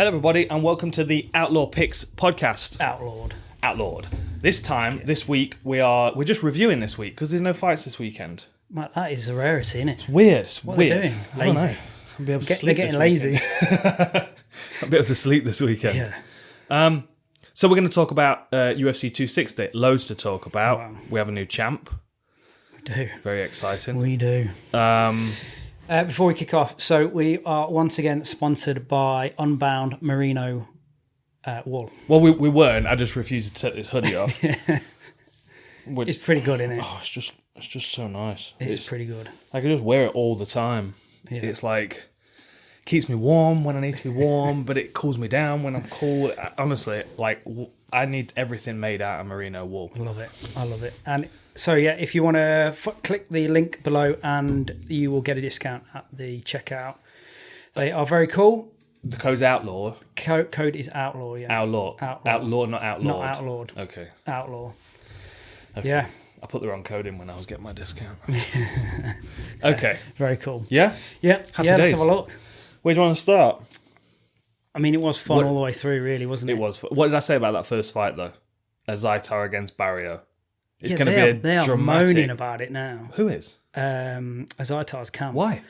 Hello, everybody, and welcome to the Outlaw Picks podcast. Outlawed. This time, this week, we're just reviewing this week because there's no fights this weekend. Mate, that is a rarity, isn't it? It's weird. What are they doing? I don't know. I'll be able to sleep. They're getting lazy. I'll be able to sleep this weekend. Yeah. So we're going to talk about UFC 260. Loads to talk about. Wow. We have a new champ. We do. Very exciting. We do. Before we kick off, so we are once again sponsored by Unbound Merino wool. Well, we weren't. I just refused to take this hoodie off. It's pretty good, isn't it? Oh, it's just so nice. It's pretty good. I can just wear it all the time. Yeah. It's like keeps me warm when I need to be warm, but it cools me down when I'm cool. Honestly, like I need everything made out of merino wool. I love it. And so yeah, if you want to click the link below, and you will get a discount at the checkout. They are very cool. The code's outlaw. Code is outlaw. Yeah. Outlaw, not outlawed. Not outlawed. Okay. Outlaw. Okay. Yeah. I put the wrong code in when I was getting my discount. Okay. Very cool. Yeah? Yeah. Happy Let's days. have a look. Where do you want to start? I mean, it was fun all the way through, really, wasn't it? It was. What did I say about that first fight, though? Azaitar against Barriault. It's going to be they are dramatic. moaning about it now. Who is? Azaitar's camp. Why?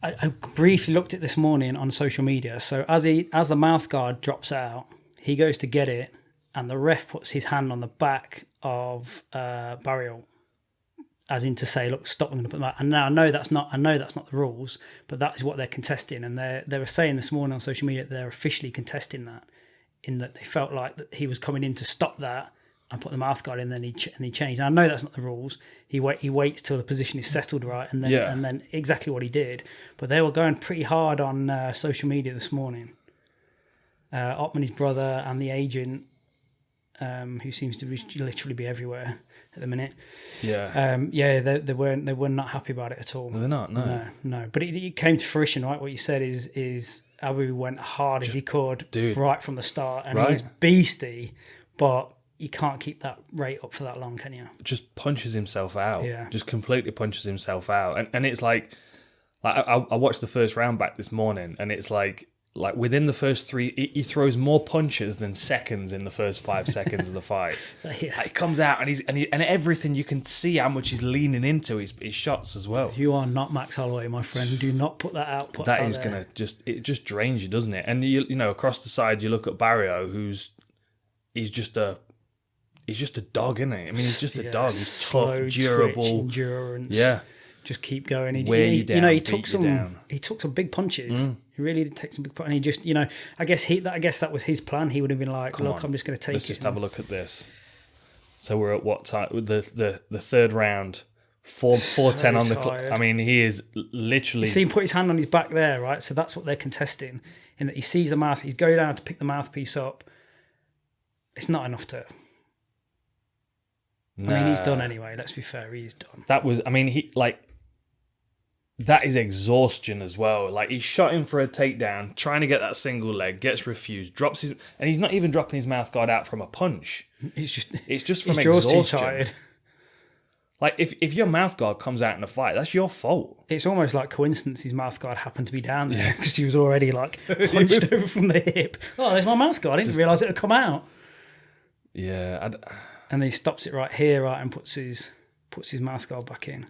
I briefly looked at this morning on social media. So as the mouth guard drops out, he goes to get it, and the ref puts his hand on the back of Barriault, as in to say, "Look, stop! I'm going to put that." And now I know that's not the rules, but that is what they're contesting. And they were saying this morning on social media that they're officially contesting that, in that they felt like that he was coming in to stop that and put the mouth guard in, and then he changed. And I know that's not the rules. He waits till the position is settled right, and then exactly what he did. But they were going pretty hard on social media this morning. Ottman, his brother, and the agent, who seems to literally be everywhere at the minute. Yeah. They were not happy about it at all. No, they're not. No. But it came to fruition, right? What you said is Abu went hard as he could, right from the start, and he's beastie, but you can't keep that rate up for that long, can you? Just punches himself out. Yeah. Just completely punches himself out. And it's like I watched the first round back this morning, and it's like within the first three, he throws more punches than seconds in the first 5 seconds of the fight. Yeah. He comes out and everything, you can see how much he's leaning into his shots as well. You are not Max Holloway, my friend. Do not put that out. That is going to it just drains you, doesn't it? And you know, across the side, you look at Barriault, he's just a dog, isn't he? I mean, he's just a dog. He's tough, durable, twitch, endurance. Yeah, just keep going. He took some big punches. He really did take some big punches. And he just, I guess that was his plan. He would have been like, "Look, I'm just going to take it." Let's just have a look at this. So we're at what time? The third round. 4:10 on the clock. I mean, he is literally. You see him put his hand on his back there, right? So that's what they're contesting. In that he sees the mouth, he's going down to pick the mouthpiece up. It's not enough to. Nah. I mean, he's done anyway. Let's be fair, he's done. That is exhaustion as well. Like, he shot him for a takedown, trying to get that single leg, gets refused, drops his, and he's not even dropping his mouth guard out from a punch. It's just from exhaustion. Too tired. Like, if your mouth guard comes out in a fight, that's your fault. It's almost like coincidence his mouth guard happened to be down there because he was already like punched over from the hip. Oh, there's my mouth guard. I didn't realise it would come out. Yeah, and then he stops it right here, right, and puts his mouth guard back in.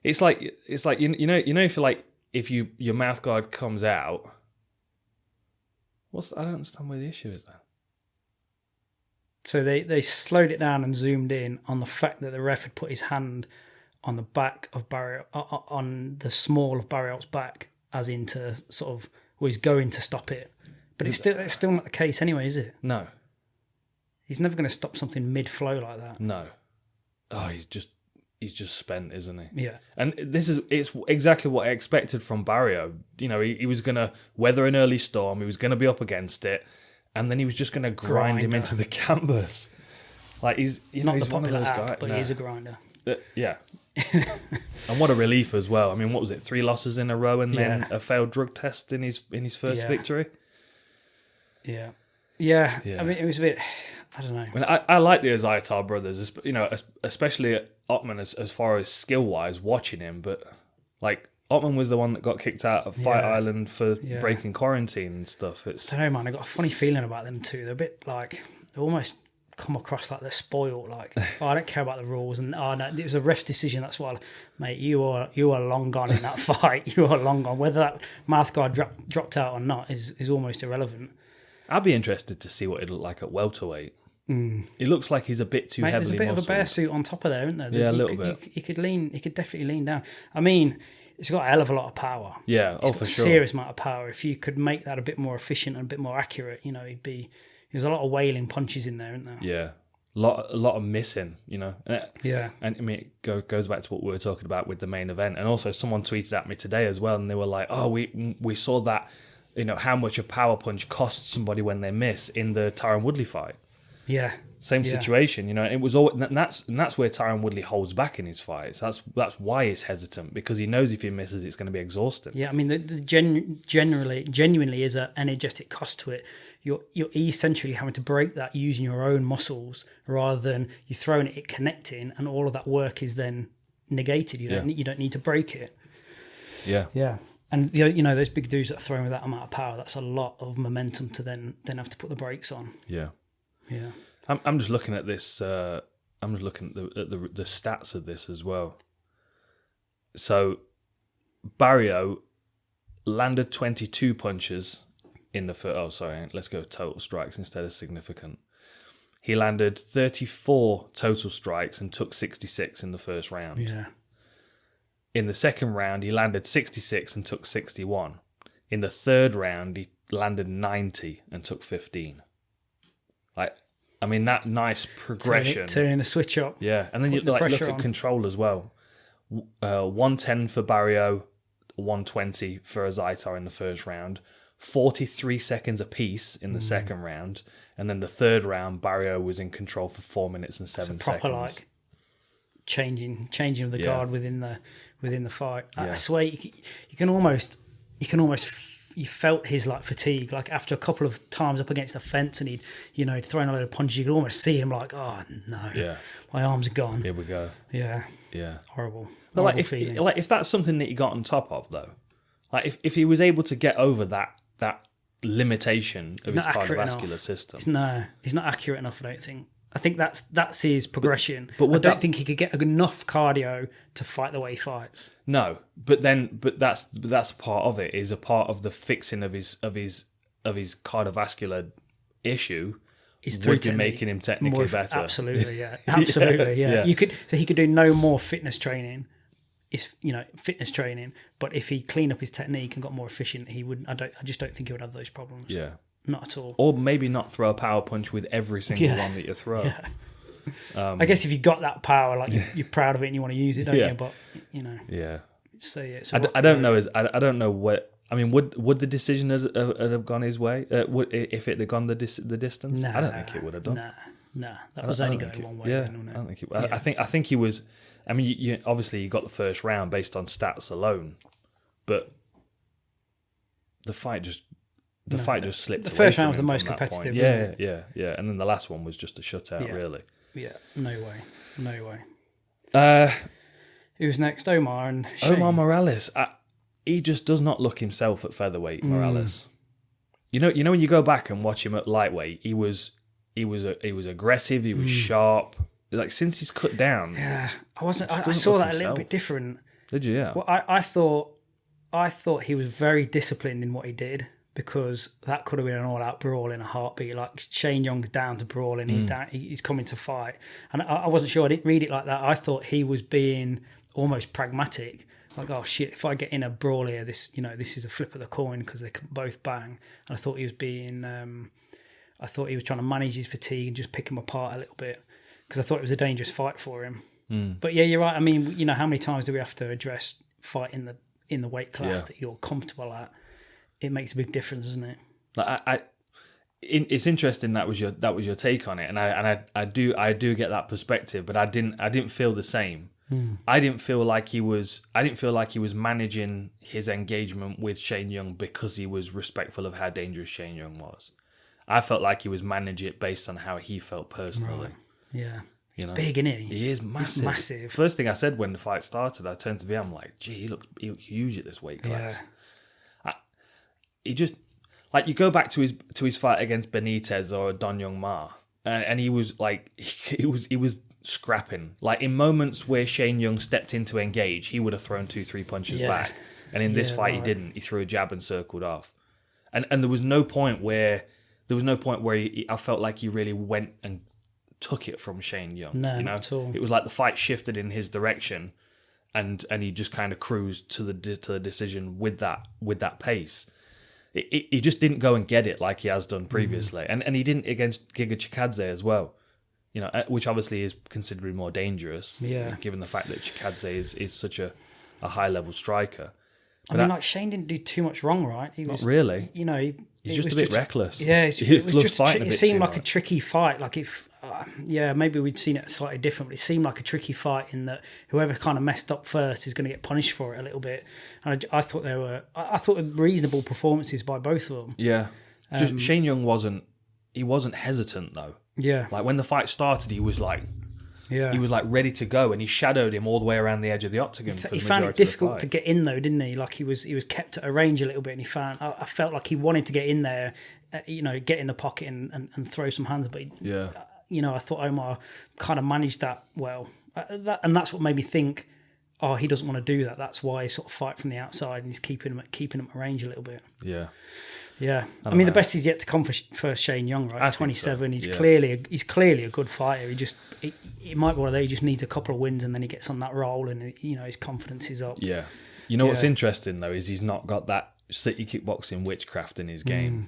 It's like if your mouth guard comes out. I don't understand where the issue is there. So they slowed it down and zoomed in on the fact that the ref had put his hand on the back of Barriault, on the small of Barriault's back, as into sort of, well, he's going to stop it. But it's still not the case anyway, is it? No. He's never going to stop something mid-flow like that. No. Oh, he's just spent, isn't he? Yeah. And it's exactly what I expected from Barriault. You know, he was going to weather an early storm. He was going to be up against it. And then he was just going to grind him into the canvas. Like, he's not he's the one of popular those app, guys. but he is a grinder. Yeah. And what a relief as well. I mean, what was it? 3 losses in a row and then a failed drug test in his first victory? Yeah. Yeah. I mean, it was a bit... I don't know. I mean, I like the Azaitar brothers, especially Ottman as far as skill-wise, watching him, but like Ottman was the one that got kicked out of Fight Island for breaking quarantine and stuff. I don't know, man. I got a funny feeling about them too. They're a bit like, they almost come across like they're spoiled. Like, oh, I don't care about the rules, and no, it was a ref decision. That's why, mate, you are long gone in that fight. You are long gone. Whether that mouthguard dropped out or not is almost irrelevant. I'd be interested to see what it looked like at welterweight. It looks like he's a bit too heavily muscled. There's a bit of a bear suit on top of there, isn't there? A little bit. He could definitely lean down. I mean, it's got a hell of a lot of power. Yeah, for sure. A serious amount of power. If you could make that a bit more efficient and a bit more accurate, there's a lot of wailing punches in there, isn't there? Yeah. A lot of missing, Yeah. And I mean, it goes back to what we were talking about with the main event. And also someone tweeted at me today as well, and they were like, oh, we saw that, how much a power punch costs somebody when they miss in the Tyron Woodley fight. Yeah. Same situation, it was all, and that's where Tyron Woodley holds back in his fights. That's why he's hesitant, because he knows if he misses, it's going to be exhausting. Yeah, I mean, the genuinely is an energetic cost to it. You're essentially having to break that using your own muscles rather than you throwing it connecting, and all of that work is then negated. You don't need to break it. Yeah, yeah. And those big dudes that are throwing with that amount of power, that's a lot of momentum to then have to put the brakes on. Yeah, yeah. I'm just looking at this. I'm just looking at the stats of this as well. So, Barriault landed 22 punches in the first. Oh, sorry. Let's go total strikes instead of significant. He landed 34 total strikes and took 66 in the first round. Yeah. In the second round, he landed 66 and took 61. In the third round, he landed 90 and took 15. I mean, that nice progression. Turning the switch up. Yeah, and then you look at control as well. 110 for Barriault, 120 for Azaitar in the first round. 43 seconds apiece in the second round. And then the third round, Barriault was in control for 4 minutes and 7 seconds. Proper, changing of the guard within the fight. I swear, you can almost... You felt his fatigue, after a couple of times up against the fence, and he'd thrown a load of punches. You could almost see him oh no, my arms are gone. Here we go. Yeah, horrible. But if that's something that he got on top of though, if he was able to get over that limitation of his cardiovascular system, he's not accurate enough. I don't think. I think that's his progression. But I don't think he could get enough cardio to fight the way he fights. No, but that's part of it. Is a part of the fixing of his cardiovascular issue. Would be making him technically better. Absolutely, yeah, absolutely, yeah. He could do no more fitness training. But if he cleaned up his technique and got more efficient, he wouldn't. I just don't think he would have those problems. Yeah. Not at all. Or maybe not throw a power punch with every single one that you throw. Yeah. I guess if you got that power, you're proud of it and you want to use it, don't you? But yeah. So I don't know. I don't know what. I mean, would the decision have gone his way? If it had gone the distance? Nah, I don't think it would have done. Nah. That was only going one way. Yeah, I don't think it. I think he was. I mean, you obviously you got the first round based on stats alone, but the fight just. The fight just slipped. The first round was the most competitive. Yeah, and then the last one was just a shutout, really. Yeah, no way. Who's next? Omar and Shane. Omar Morales. He just does not look himself at featherweight. Morales. You know when you go back and watch him at lightweight, he was aggressive. He was sharp. Since he's cut down. Yeah, I saw that a little bit different. Did you? Yeah. Well, I thought he was very disciplined in what he did. Because that could have been an all-out brawl in a heartbeat. Shane Young's down to brawl and he's coming to fight. And I wasn't sure. I didn't read it like that. I thought he was being almost pragmatic. Oh shit! If I get in a brawl here, this is a flip of the coin because they can both bang. And I thought he was being. I thought he was trying to manage his fatigue and just pick him apart a little bit because I thought it was a dangerous fight for him. But yeah, you're right. I mean, how many times do we have to address fight in the weight class that you're comfortable at? It makes a big difference, doesn't it? It's interesting that was your take on it, and I do get that perspective, but I didn't feel the same. I didn't feel like he was managing his engagement with Shane Young because he was respectful of how dangerous Shane Young was. I felt like he was managing it based on how he felt personally. Right. He's big, isn't he? He is massive. He's massive. First thing I said when the fight started, I turned to VM, I'm like, gee, he looks huge at this weight class. Yeah. He just, like, you go back to his fight against Benitez or Don Young Ma, and he was like, he was scrapping. Like, in moments where Shane Young stepped in to engage, he would have thrown 2-3 punches back. And in this fight, he didn't. He threw a jab and circled off. And there was no point where I felt like he really went and took it from Shane Young. No, not at all. It was like the fight shifted in his direction, and he just kind of cruised to the decision with that pace. He just didn't go and get it like he has done previously, and he didn't against Giga Chikadze as well. Which obviously is considerably more dangerous. Yeah. Given the fact that Chikadze is such a high level striker. But I mean, Shane didn't do too much wrong, right? He was not really. He's just a bit reckless. Yeah, it seemed like a tricky fight. Like if, maybe we'd seen it slightly different, but it seemed like a tricky fight in that whoever kind of messed up first is going to get punished for it a little bit. And I thought I thought reasonable performances by both of them. Yeah, just Shane Young wasn't hesitant though. Yeah, like when the fight started, he was like. Yeah, he was like ready to go, and he shadowed him all the way around the edge of the octagon. He found it difficult to get in, though, didn't he? Like he was kept at a range a little bit, and I felt like he wanted to get in there, get in the pocket and throw some hands. But I thought Omar kind of managed that well, and that's what made me think, he doesn't want to do that. That's why he sort of fight from the outside, and he's keeping him at range a little bit. Yeah. Yeah, I mean, the best is yet to come for Shane Young, right? He's 27. So. He's clearly a good fighter. It might be one of those. He just needs a couple of wins, and then he gets on that roll, and his confidence is up. Yeah, what's interesting though is he's not got that city kickboxing witchcraft in his game.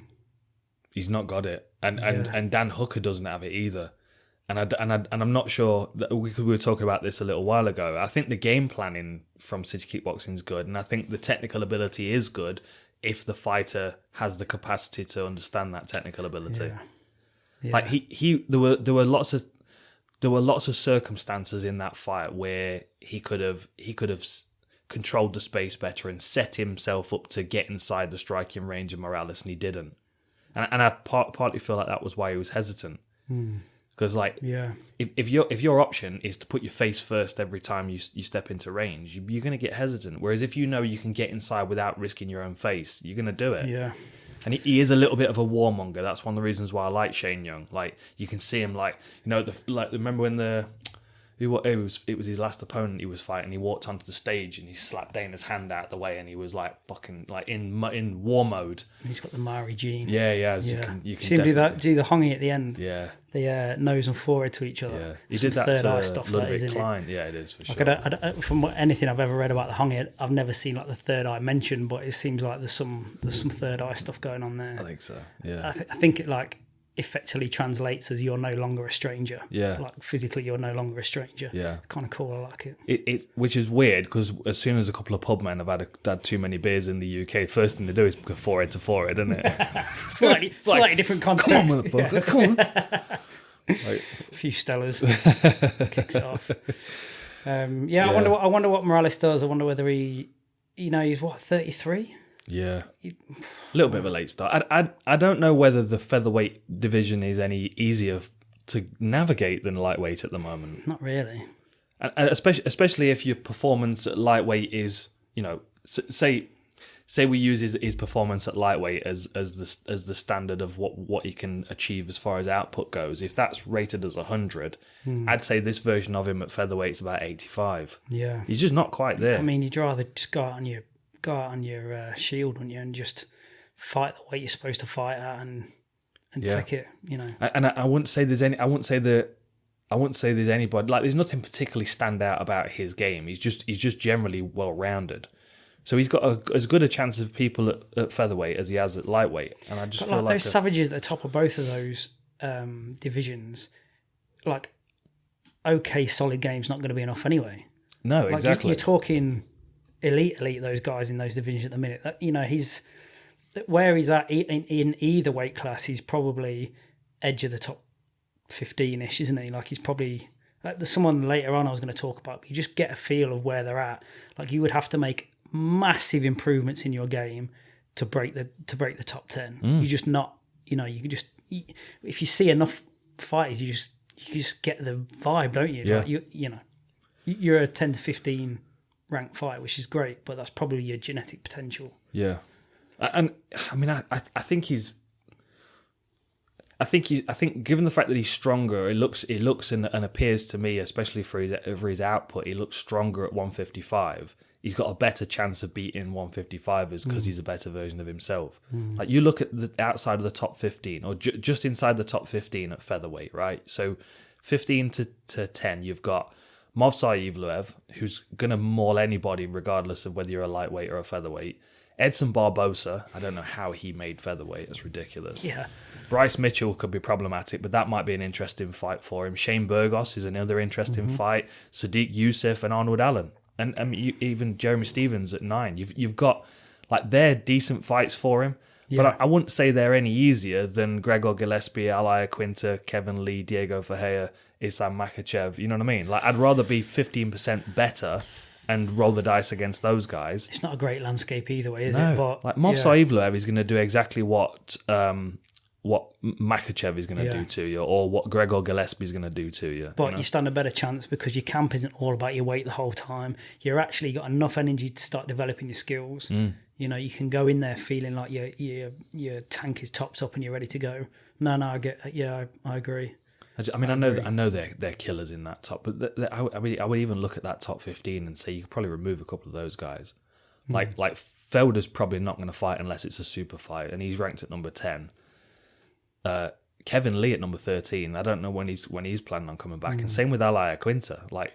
He's not got it, and Dan Hooker doesn't have it either. And I'm not sure that we were talking about this a little while ago. I think the game planning from city kickboxing is good, and I think the technical ability is good. If the fighter has the capacity to understand that technical ability, like there were lots of circumstances in that fight where he could have controlled the space better and set himself up to get inside the striking range of Morales, and he didn't. And I partly feel like that was why he was hesitant. Because if your option is to put your face first every time you step into range, you're going to get hesitant. Whereas if you know you can get inside without risking your own face, you're going to do it. Yeah. And he is a little bit of a warmonger. That's one of the reasons why I like Shane Young. Like you can see him, remember when it was his last opponent he was fighting. He walked onto the stage and he slapped Dana's hand out the way, and he was like fucking like in war mode. He's got the Maori gene. Yeah. You can see him do the hongi at the end. Yeah. The nose and forehead to each other. Yeah, he did that third to eye stuff. Ludwig Klein. Yeah, it is for sure. From anything I've ever read about the hongi, I've never seen like the third eye mentioned, but it seems like there's some third eye stuff going on there. I think so. Yeah. I think it like effectively translates as you're no longer a stranger. Yeah. Like physically you're no longer a stranger. Yeah. It's kind of cool. I like it. It which is weird because as soon as a couple of pub men have had too many beers in the UK, first thing they do is go forehead to forehead, isn't it? slightly different context. Come on, motherfucker. Come on. A few Stellas kicks it off. I wonder what Morales does. I wonder whether he's 33. Yeah, a little bit of a late start. I don't know whether the featherweight division is any easier to navigate than lightweight at the moment. Not really, and especially if your performance at lightweight is, say we use his performance at lightweight as the standard of what he can achieve as far as output goes. If that's rated as 100, I'd say this version of him at featherweight's about 85. Yeah, he's just not quite there. I mean, you'd rather just go out on your shield, wouldn't you, and just fight the way you're supposed to fight at and take it, And I wouldn't say there's anybody like there's nothing particularly stand out about his game. He's just generally well rounded. So he's got as good a chance of people at featherweight as he has at lightweight. And I just feel like those savages at the top of both of those divisions, like okay, solid game's not going to be enough anyway. No, exactly. You're talking elite those guys in those divisions at the minute. He's where he's at in either weight class. He's probably edge of the top 15ish, isn't he? Like he's probably there's someone later on I was going to talk about. But you just get a feel of where they're at. Like you would have to make massive improvements in your game to break the top 10. You're just not. You can just if you see enough fighters, you just get the vibe, don't you? Yeah. Like you're a 10 to 15 ranked fight, which is great, but that's probably your genetic potential. Yeah, and I mean, I think he's. I think given the fact that he's stronger, it looks and appears to me, especially for his output, he looks stronger at 155. He's got a better chance of beating 155ers because he's a better version of himself. Like you look at the outside of the top 15, or just inside the top 15 at featherweight, right? So 15 to 10, you've got Movsar who's gonna maul anybody regardless of whether you're a lightweight or a featherweight. Edson Barbosa, I don't know how he made featherweight. That's ridiculous. Yeah. Bryce Mitchell could be problematic, but that might be an interesting fight for him. Shane Burgos is another interesting fight. Sadiq Youssef and Arnold Allen. And even Jeremy Stevens at 9. You've got, like, they're decent fights for him. Yeah. But I wouldn't say they're any easier than Gregor Gillespie, Alaya Quinta, Kevin Lee, Diego Ferreira, Islam Makhachev. You know what I mean? Like, I'd rather be 15% better and roll the dice against those guys. It's not a great landscape either way, is it? But like Movsar Evloev is going to do exactly what Makhachev is going to do to you, or what Gregor Gillespie is going to do to you. But you stand a better chance because your camp isn't all about your weight the whole time. You're actually got enough energy to start developing your skills. You know, you can go in there feeling like your tank is topped up and you're ready to go. No, I agree. I mean, I know they're killers in that top, but I would even look at that top 15 and say you could probably remove a couple of those guys. Like Felder's probably not going to fight unless it's a super fight, and he's ranked at number 10. Kevin Lee at number 13. I don't know when he's planning on coming back, and same with Alaya Quinta. Like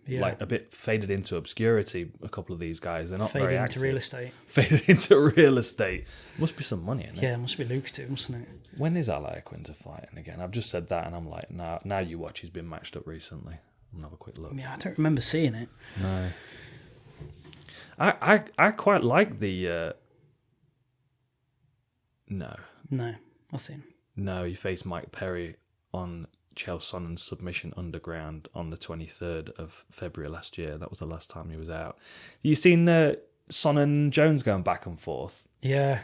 like a bit faded into obscurity. A couple of these guys, they're not faded very into active. real estate. Faded into real estate. Must be some money in it. Yeah, it must be lucrative, mustn't it? When is Alaya Quinta fighting again? I've just said that, and I'm like, now you watch. He's been matched up recently. I'm gonna have a quick look. Yeah, I don't remember seeing it. No. I quite like the. No, nothing. No, he faced Mike Perry on Chael Sonnen's Submission Underground on the 23rd of February last year. That was the last time he was out. You seen Sonnen and Jones going back and forth? Yeah.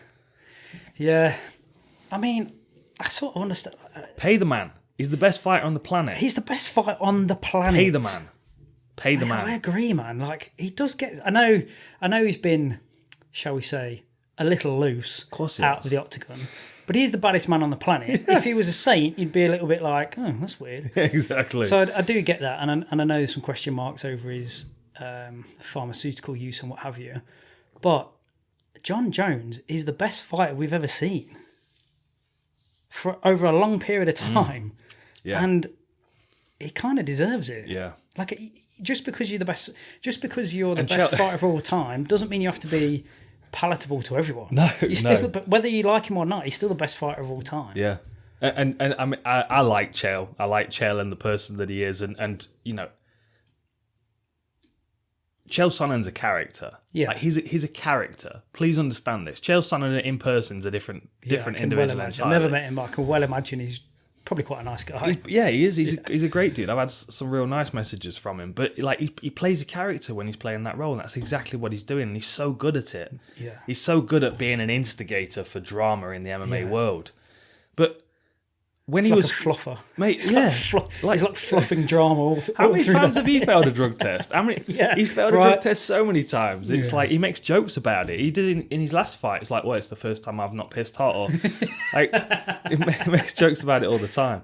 I mean, I sort of understand. Pay the man. He's the best fighter on the planet. He's the best fighter on the planet. Pay the man. Pay the man. I agree, man. Like, he does get... I know he's been, shall we say, a little loose out of the octagon. But he's the baddest man on the planet. If he was a saint, you'd be a little bit like, oh, that's weird. Exactly. So I do get that. And I know there's some question marks over his pharmaceutical use and what have you. But John Jones is the best fighter we've ever seen for over a long period of time. Yeah. And he kind of deserves it. Yeah. Like, just because you're the best fighter of all time doesn't mean you have to be palatable to everyone. No, but whether you like him or not, he's still the best fighter of all time. Yeah, and I mean, I like Chael. I like Chael and the person that he is, and you know, Chael Sonnen's a character. Yeah, like, he's a character. Please understand this. Chael Sonnen in person's a different individual. I've never met him, but I can well imagine he's probably quite a nice guy. He is. He's a great dude. I've had some real nice messages from him. But like, he plays a character when he's playing that role, and that's exactly what he's doing. And he's so good at it. Yeah, he's so good at being an instigator for drama in the MMA world. But when he was a fluffer, mate, he's like fluffing drama. All how many times have he failed a drug test? How many? He's failed a drug test so many times. It's like he makes jokes about it. He did it in his last fight. It's like, well, it's the first time I've not pissed hot, or like he makes jokes about it all the time.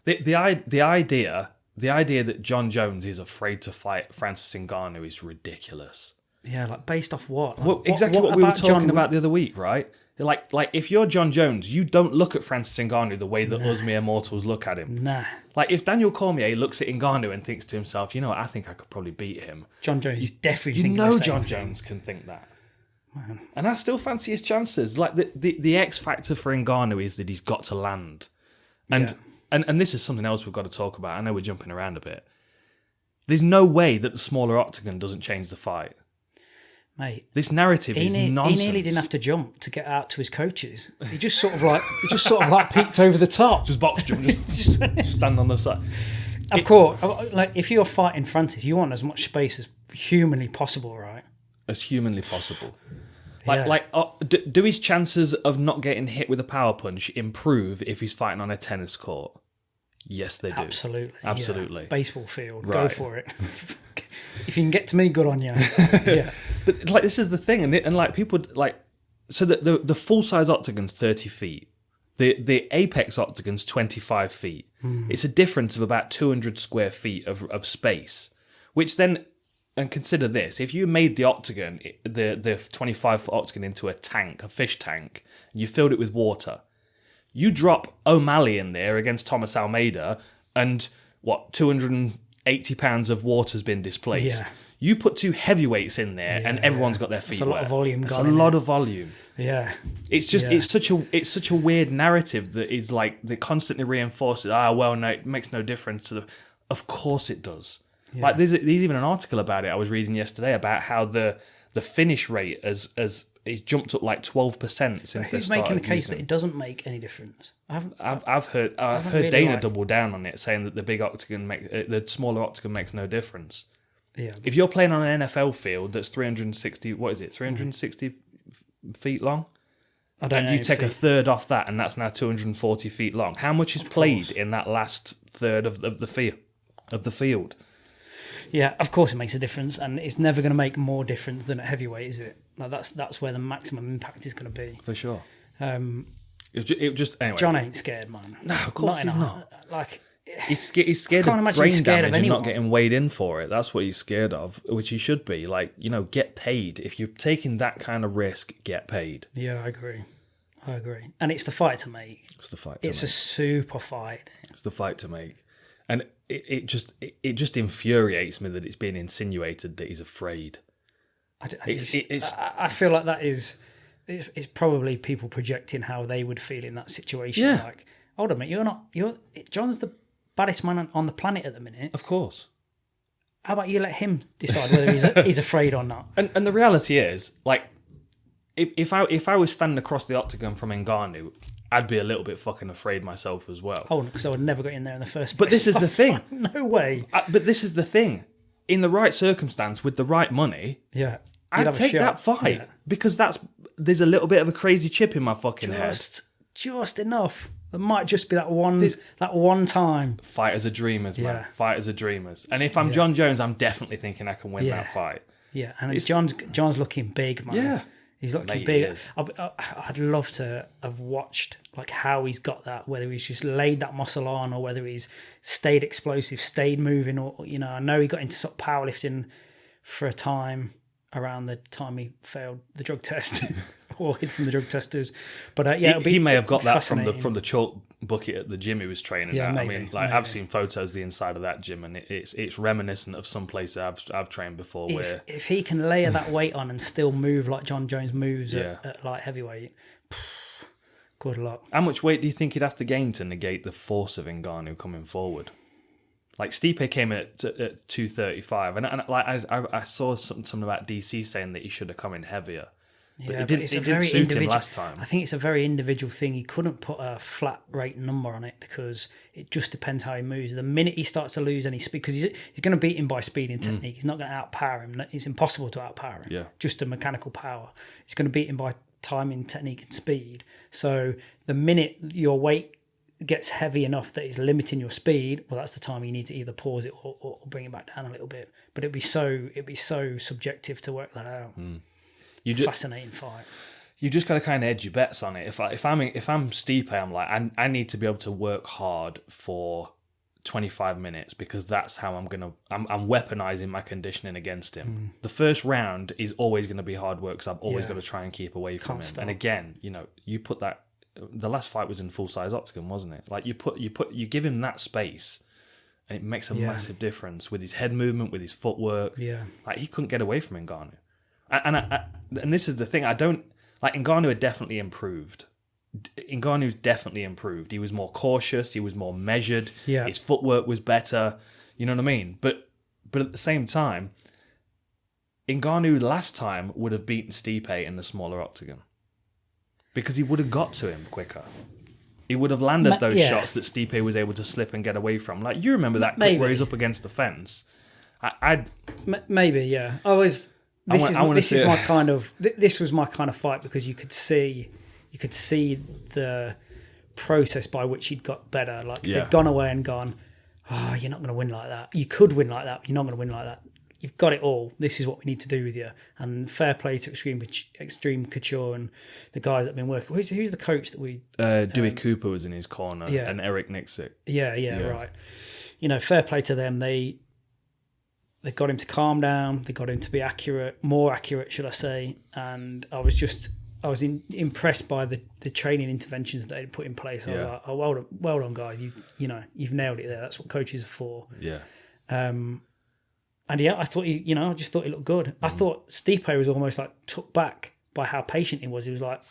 The idea that John Jones is afraid to fight Francis Ngannou is ridiculous. Yeah, like based off what? Like, well, exactly what we were talking about the other week, right? Like if you're John Jones, you don't look at Francis Ngannou the way that us mere mortals look at him. Nah. Like if Daniel Cormier looks at Ngannou and thinks to himself, you know what, I think I could probably beat him. John Jones definitely. You know John Jones can think that. Man. And I still fancy his chances. Like the X factor for Ngannou is that he's got to land. And this is something else we've got to talk about. I know we're jumping around a bit. There's no way that the smaller octagon doesn't change the fight. Mate, this narrative is nonsense. He nearly didn't have to jump to get out to his coaches. He just sort of like peeked over the top. Just box jump, just stand on the side. Of course, like if you're fighting Francis, you want as much space as humanly possible, right? As humanly possible. Do his chances of not getting hit with a power punch improve if he's fighting on a tennis court? Yes, they do. Absolutely. Yeah. Baseball field. Right. Go for it. If you can get to me, good on you. Yeah. But like, this is the thing, and like people like, so the full size octagon's 30 feet. The apex octagon's 25 feet. It's a difference of about 200 square feet of space, which then, and consider this, if you made the octagon, the 25-foot octagon into a tank, a fish tank, and you filled it with water, you drop O'Malley in there against Thomas Almeida, and 280 pounds of water's been displaced. Yeah. You put two heavyweights in there, and everyone's got their feet wet. That's a lot of volume. That's a lot of volume. Yeah, it's just it's such a weird narrative that is like they constantly reinforce it. No, it makes no difference to the. Of course it does. Yeah. Like there's even an article about it I was reading yesterday about how the finish rate has jumped up like 12% since they started. Who's making the case that it doesn't make any difference? I've heard really Dana double down on it, saying that the smaller octagon makes no difference. Yeah. If you're playing on an NFL field that's 360, what is it? 360 feet long. I don't know. And you take a third off that, and that's now 240 feet long. How much is played in that last third of the field? Yeah, of course it makes a difference, and it's never going to make more difference than at heavyweight, is it? Like that's where the maximum impact is going to be. For sure. Anyway. John ain't scared, man. No, of course he's not. Like he's scared of brain damage and not getting weighed in for it. That's what he's scared of, which he should be. Like, get paid. If you're taking that kind of risk, get paid. Yeah, I agree. And it's the fight to make. It's a super fight. It's the fight to make. And it just infuriates me that it's being insinuated that he's afraid. I feel like that is it's probably people projecting how they would feel in that situation. Yeah. Like, hold on a minute, John's the baddest man on the planet at the minute. Of course. How about you let him decide whether he's afraid or not? And the reality is, like, if I was standing across the octagon from Ngannou, I'd be a little bit fucking afraid myself as well. Oh, because I would never got in there in the first place. But this is the thing. No way. But this is the thing. In the right circumstance, with the right money, yeah, I'd take that fight because there's a little bit of a crazy chip in my fucking head. Just enough. There might just be that one time. Fighters are dreamers, man. Yeah. Fighters are dreamers. And if I'm John Jones, I'm definitely thinking I can win that fight. Yeah, and John's looking big, man. Yeah. He's looking big. I'd love to have watched like how he's got that, whether he's just laid that muscle on or whether he's stayed explosive, stayed moving, or I know he got into sort of powerlifting for a time around the time he failed the drug test or hid from the drug testers. But he may have got that from the chalk bucket at the gym he was training at. Maybe, I mean, like I've seen photos of the inside of that gym, and it's reminiscent of some place I've trained before. If he can layer that weight on and still move like John Jones moves at light heavyweight, good luck. How much weight do you think he'd have to gain to negate the force of Ngannou coming forward? Like Stipe came in at 235, and I saw something about DC saying that he should have come in heavier. But it didn't suit him last time. I think it's a very individual thing. He couldn't put a flat rate number on it because it just depends how he moves. The minute he starts to lose any speed, because he's going to beat him by speed and technique. He's not going to outpower him. It's impossible to outpower him. Yeah. Just a mechanical power. He's going to beat him by timing, technique, and speed. So the minute your weight gets heavy enough that it's limiting your speed, well, that's the time you need to either pause it or bring it back down a little bit. But it'd be so subjective to work that out. Fascinating fight. You just got to kind of edge your bets on it. If I'm Stipe, I'm like I need to be able to work hard for 25 minutes because that's how I'm weaponizing my conditioning against him. The first round is always going to be hard work because I've always got to try and keep away from him. And again, you put that. The last fight was in full size octagon, wasn't it? Like you give him that space, and it makes a massive difference with his head movement, with his footwork. Yeah, like he couldn't get away from Ngannou, and this is the thing. I don't like Ngannou had definitely improved. Ngannou's definitely improved. He was more cautious. He was more measured. Yeah, his footwork was better. You know what I mean? But at the same time, Ngannou last time would have beaten Stipe in the smaller octagon. Because he would have got to him quicker. He would have landed those shots that Stipe was able to slip and get away from. Like, you remember that clip where he's up against the fence? Maybe, yeah. This was my kind of fight because you could see the process by which he'd got better. Like they'd gone away and gone, oh, you're not going to win like that. You could win like that, but you're not going to win like that. You've got it all. This is what we need to do with you. And fair play to Extreme Couture and the guys that have been working. Who's the coach that we... Dewey Cooper was in his corner and Eric Nixick. Yeah, right. You know, fair play to them. They got him to calm down. They got him to be more accurate, should I say. And I was impressed by the training interventions that they'd put in place. I was like, oh, well done, guys. You've nailed it there. That's what coaches are for. Yeah. And I thought I just thought he looked good. I thought Stipe was almost like took back by how patient he was. He was like,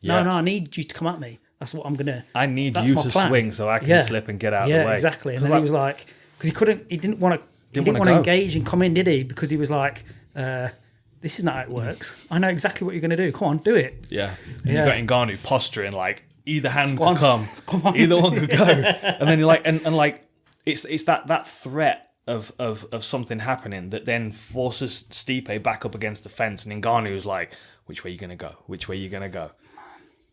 no, I need you to come at me. That's what I'm gonna. I need you to swing so I can slip and get out of the way. Yeah, exactly. And then he was like, because he didn't want to engage and come in, did he? Because he was like, this is not how it works. I know exactly what you're gonna do. Come on, do it. Yeah. And you got Ngannou posturing like either hand could come, either one could go, and then you're like, and like it's that threat of something happening that then forces Stipe back up against the fence, and Ngannou's like, which way are you going to go? Which way are you going to go?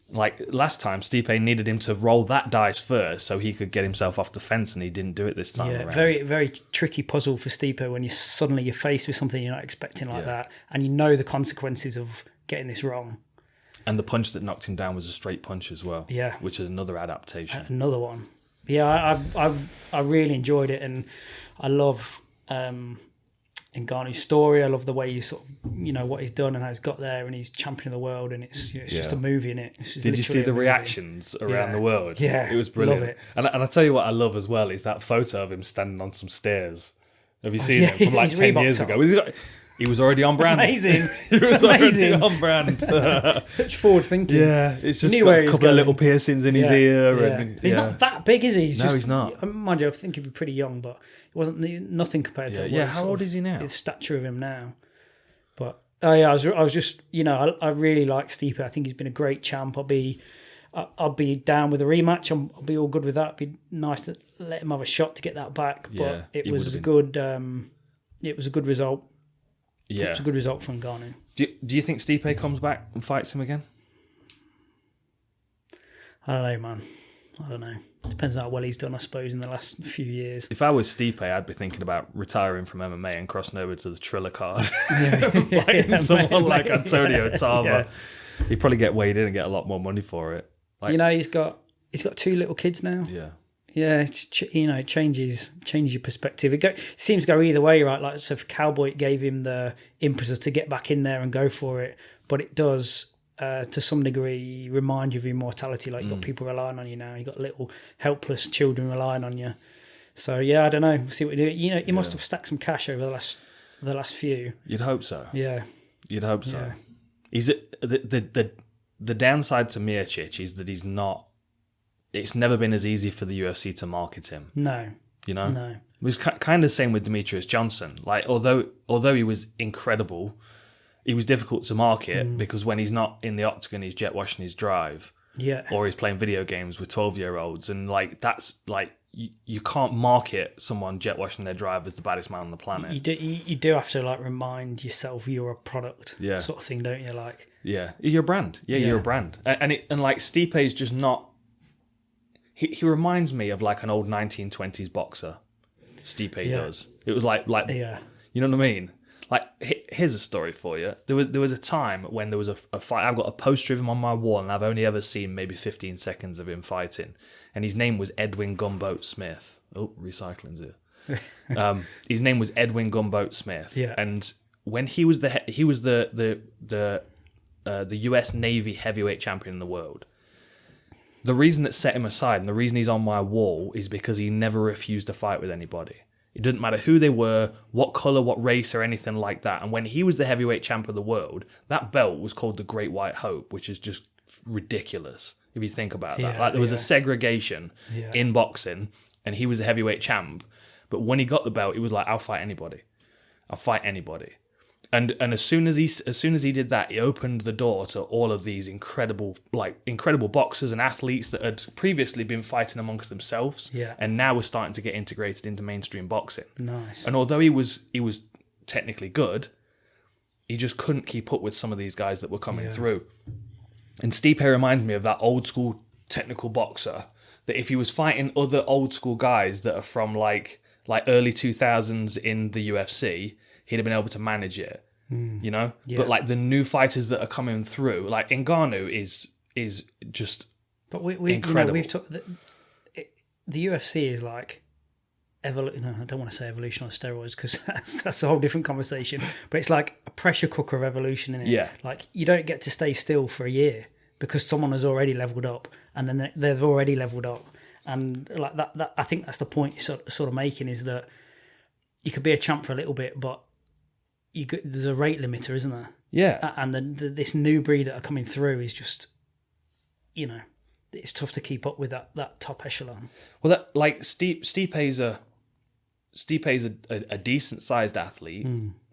Like last time, Stipe needed him to roll that dice first so he could get himself off the fence, and he didn't do it this time around. Very, very tricky puzzle for Stipe when you're faced with something you're not expecting like that, and you know the consequences of getting this wrong. And the punch that knocked him down was a straight punch as well, which is another adaptation. Another one. Yeah, I really enjoyed it, and I love Ngannou's story. I love the way he sort of, what he's done and how he's got there, and he's champion of the world, and it's just a movie, innit? Did you see the reactions around the world? Yeah, it was brilliant. Love it. And I tell you what I love as well is that photo of him standing on some stairs. Have you seen it from like 10 years ago? He was already on brand. Amazing. He was already on brand. Such forward thinking. Yeah, it's just got a couple of little piercings in his ear. Yeah. And, he's not that big, is he? He's not. Mind you, I think he'd be pretty young, but it wasn't nothing compared to how old is he now? The stature of him now. But I was just, I really like Stipe. I think he's been a great champ. I'll be down with a rematch. I'll be all good with that. It'd be nice to let him have a shot to get that back. But it was a good result. Yeah. It was a good result from Ngannou. Do you think Stipe comes back and fights him again? I don't know, man. I don't know. Depends on how well he's done, I suppose, in the last few years. If I was Stipe, I'd be thinking about retiring from MMA and crossing over to the Triller card. Fighting someone like Antonio Tarver. He'd probably get weighed in and get a lot more money for it. He's got 2 little kids now. Yeah, it changes your perspective. It seems to go either way, right? Like, so for Cowboy, it gave him the impetus to get back in there and go for it, but it does, to some degree, remind you of your mortality. Like, you've got people relying on you now. You've got little helpless children relying on you. So yeah, I don't know. We'll see what we do. He must have stacked some cash over the last few. You'd hope so. Yeah, you'd hope so. Yeah. He's the downside to Miocic is that he's not. It's never been as easy for the UFC to market him. No. No. It was kind of the same with Demetrius Johnson. Like, although he was incredible, he was difficult to market because when he's not in the octagon, he's jet washing his drive. Yeah. Or he's playing video games with 12-year-olds. And, like, that's, like, you can't market someone jet washing their drive as the baddest man on the planet. You do have to, like, remind yourself you're a product sort of thing, don't you? Like, yeah. You're a brand. Yeah, you're a brand. And like, Stipe is just not... He reminds me of like an old 1920s boxer. Stipe does. It was like you know what I mean? Like, here's a story for you. There was a time when there was a fight. I've got a poster of him on my wall, and I've only ever seen maybe 15 seconds of him fighting. And his name was Edwin Gumboat Smith. Oh, recycling's here. His name was Edwin Gumboat Smith. Yeah. And when he was the U.S. Navy heavyweight champion in the world. The reason that set him aside and the reason he's on my wall is because he never refused to fight with anybody. It didn't matter who they were, what colour, what race, or anything like that. And when he was the heavyweight champ of the world, that belt was called the Great White Hope, which is just ridiculous if you think about that. Like, there was a segregation in boxing, and he was the heavyweight champ. But when he got the belt, he was like, I'll fight anybody. I'll fight anybody. And as soon as he did that, he opened the door to all of these incredible boxers and athletes that had previously been fighting amongst themselves, and now were starting to get integrated into mainstream boxing. Nice. And although he was technically good, he just couldn't keep up with some of these guys that were coming through. And Stipe reminded me of that old school technical boxer that if he was fighting other old school guys that are from like early 2000s in the UFC, he'd have been able to manage it, you know? Yeah. But like the new fighters that are coming through, like Ngannou is just incredible. We've talked the UFC is like I don't want to say evolution on steroids because that's a whole different conversation. But it's like a pressure cooker of evolution, isn't it? Yeah. Like you don't get to stay still for a year because someone has already leveled up, and then they've already leveled up, and like that. I think that's the point you're sort of making, is that you could be a champ for a little bit, but there's a rate limiter, isn't there? Yeah. And this new breed that are coming through is just, you know, it's tough to keep up with that top echelon. Well, that like Stipe's a decent sized athlete.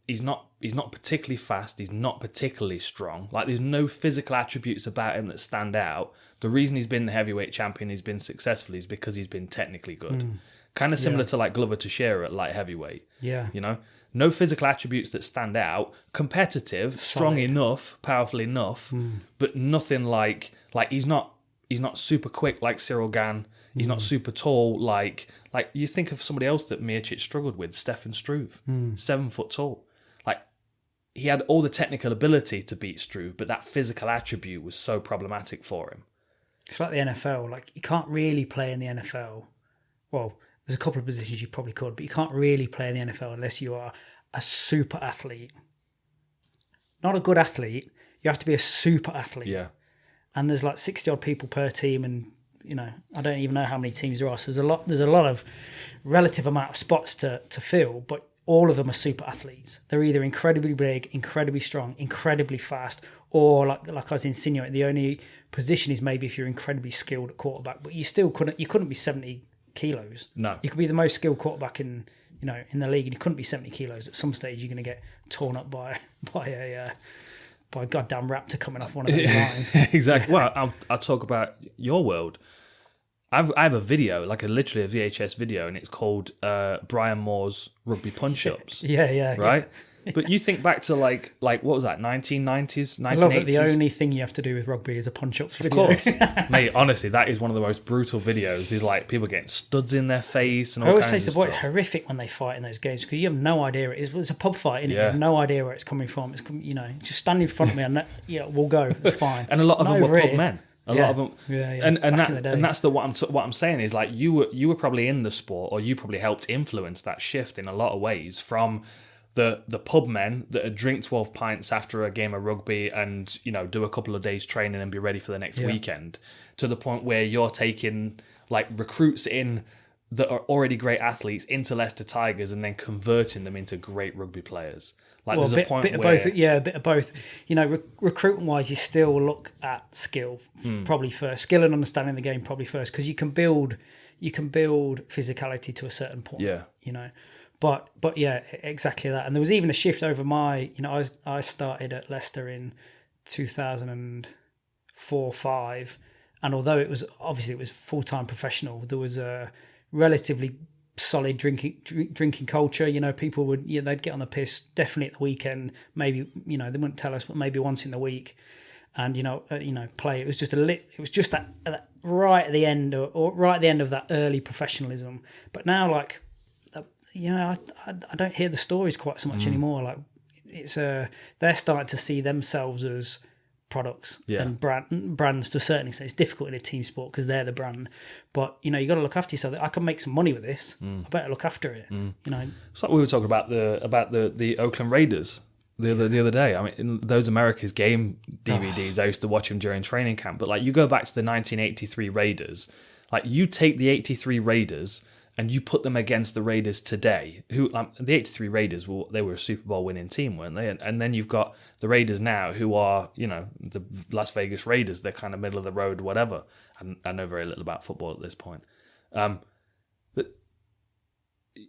He's not particularly fast. He's not particularly strong. Like there's no physical attributes about him that stand out. The reason he's been the heavyweight champion, he's been successful, is because he's been technically good. Kind of similar to like Glover Teixeira at light heavyweight. Yeah. You know, no physical attributes that stand out. Competitive, strong enough, powerful enough, but nothing like he's not super quick like Cyril Gane. He's not super tall like you think of somebody else that Miocic struggled with, Stefan Struve, 7 foot tall. Like he had all the technical ability to beat Struve, but that physical attribute was so problematic for him. It's like the NFL. Like you can't really play in the NFL. Well, there's a couple of positions you probably could, but you can't really play in the NFL unless you are a super athlete. Not a good athlete. You have to be a super athlete. Yeah. And there's like 60 odd people per team, and you know, I don't even know how many teams there are. So there's a lot of relative amount of spots to fill, but all of them are super athletes. They're either incredibly big, incredibly strong, incredibly fast, or like I was insinuating, the only position is maybe if you're incredibly skilled at quarterback, but you couldn't be 70 kilos. No. You could be the most skilled quarterback in the league, and you couldn't be 70 kilos. At some stage you're going to get torn up by a goddamn raptor coming off one of those lines. Exactly. Well, I'll talk about your world. I have a video, literally a VHS video, and it's called Brian Moore's Rugby Punch-Ups. Yeah. Right? Yeah. But you think back to like what was that, 1990s, 1980s? I love that the only thing you have to do with rugby is a punch-ups video. Of course. Mate, honestly, that is one of the most brutal videos. There's like people getting studs in their face and all kinds of stuff. I always say to the boy, it's horrific when they fight in those games because you have no idea. It's a pub fight, isn't it? You have no idea where it's coming from. It's, you know, just stand in front of me and we'll go. It's fine. And a lot of them were pub men. A lot of them, yeah. And that's what I'm saying is like you were probably in the sport, or you probably helped influence that shift in a lot of ways from the pub men that would drink 12 pints after a game of rugby and, you know, do a couple of days training and be ready for the next weekend, to the point where you're taking like recruits in that are already great athletes into Leicester Tigers and then converting them into great rugby players. Like there's a point where... a bit of both. You know, recruiting-wise, you still look at skill probably first. Skill and understanding the game probably first, because you can build physicality to a certain point. Yeah. You know, but yeah, exactly that. And there was even a shift over I started at Leicester in 2004-05, and although it was full-time professional, there was a relatively solid drinking culture. You know, people would they'd get on the piss definitely at the weekend. Maybe they wouldn't tell us, but maybe once in the week, and play. It was just that right at the end or right at the end of that early professionalism. But now, like, I don't hear the stories quite so much anymore. Like, it's they're starting to see themselves as products and brands to a certain extent. It's difficult in a team sport because they're the brand, but you got to look after yourself. I can make some money with this. I better look after it. It's like we were talking about the Oakland Raiders the other day. I mean, in those America's Game DVDs, I used to watch them during training camp. But like, you go back to the 1983 Raiders, like you take the 83 Raiders and you put them against the Raiders today, who the 83 Raiders, they were a Super Bowl winning team, weren't they? And then you've got the Raiders now, who are, the Las Vegas Raiders. They're kind of middle of the road, whatever. I know very little about football at this point. But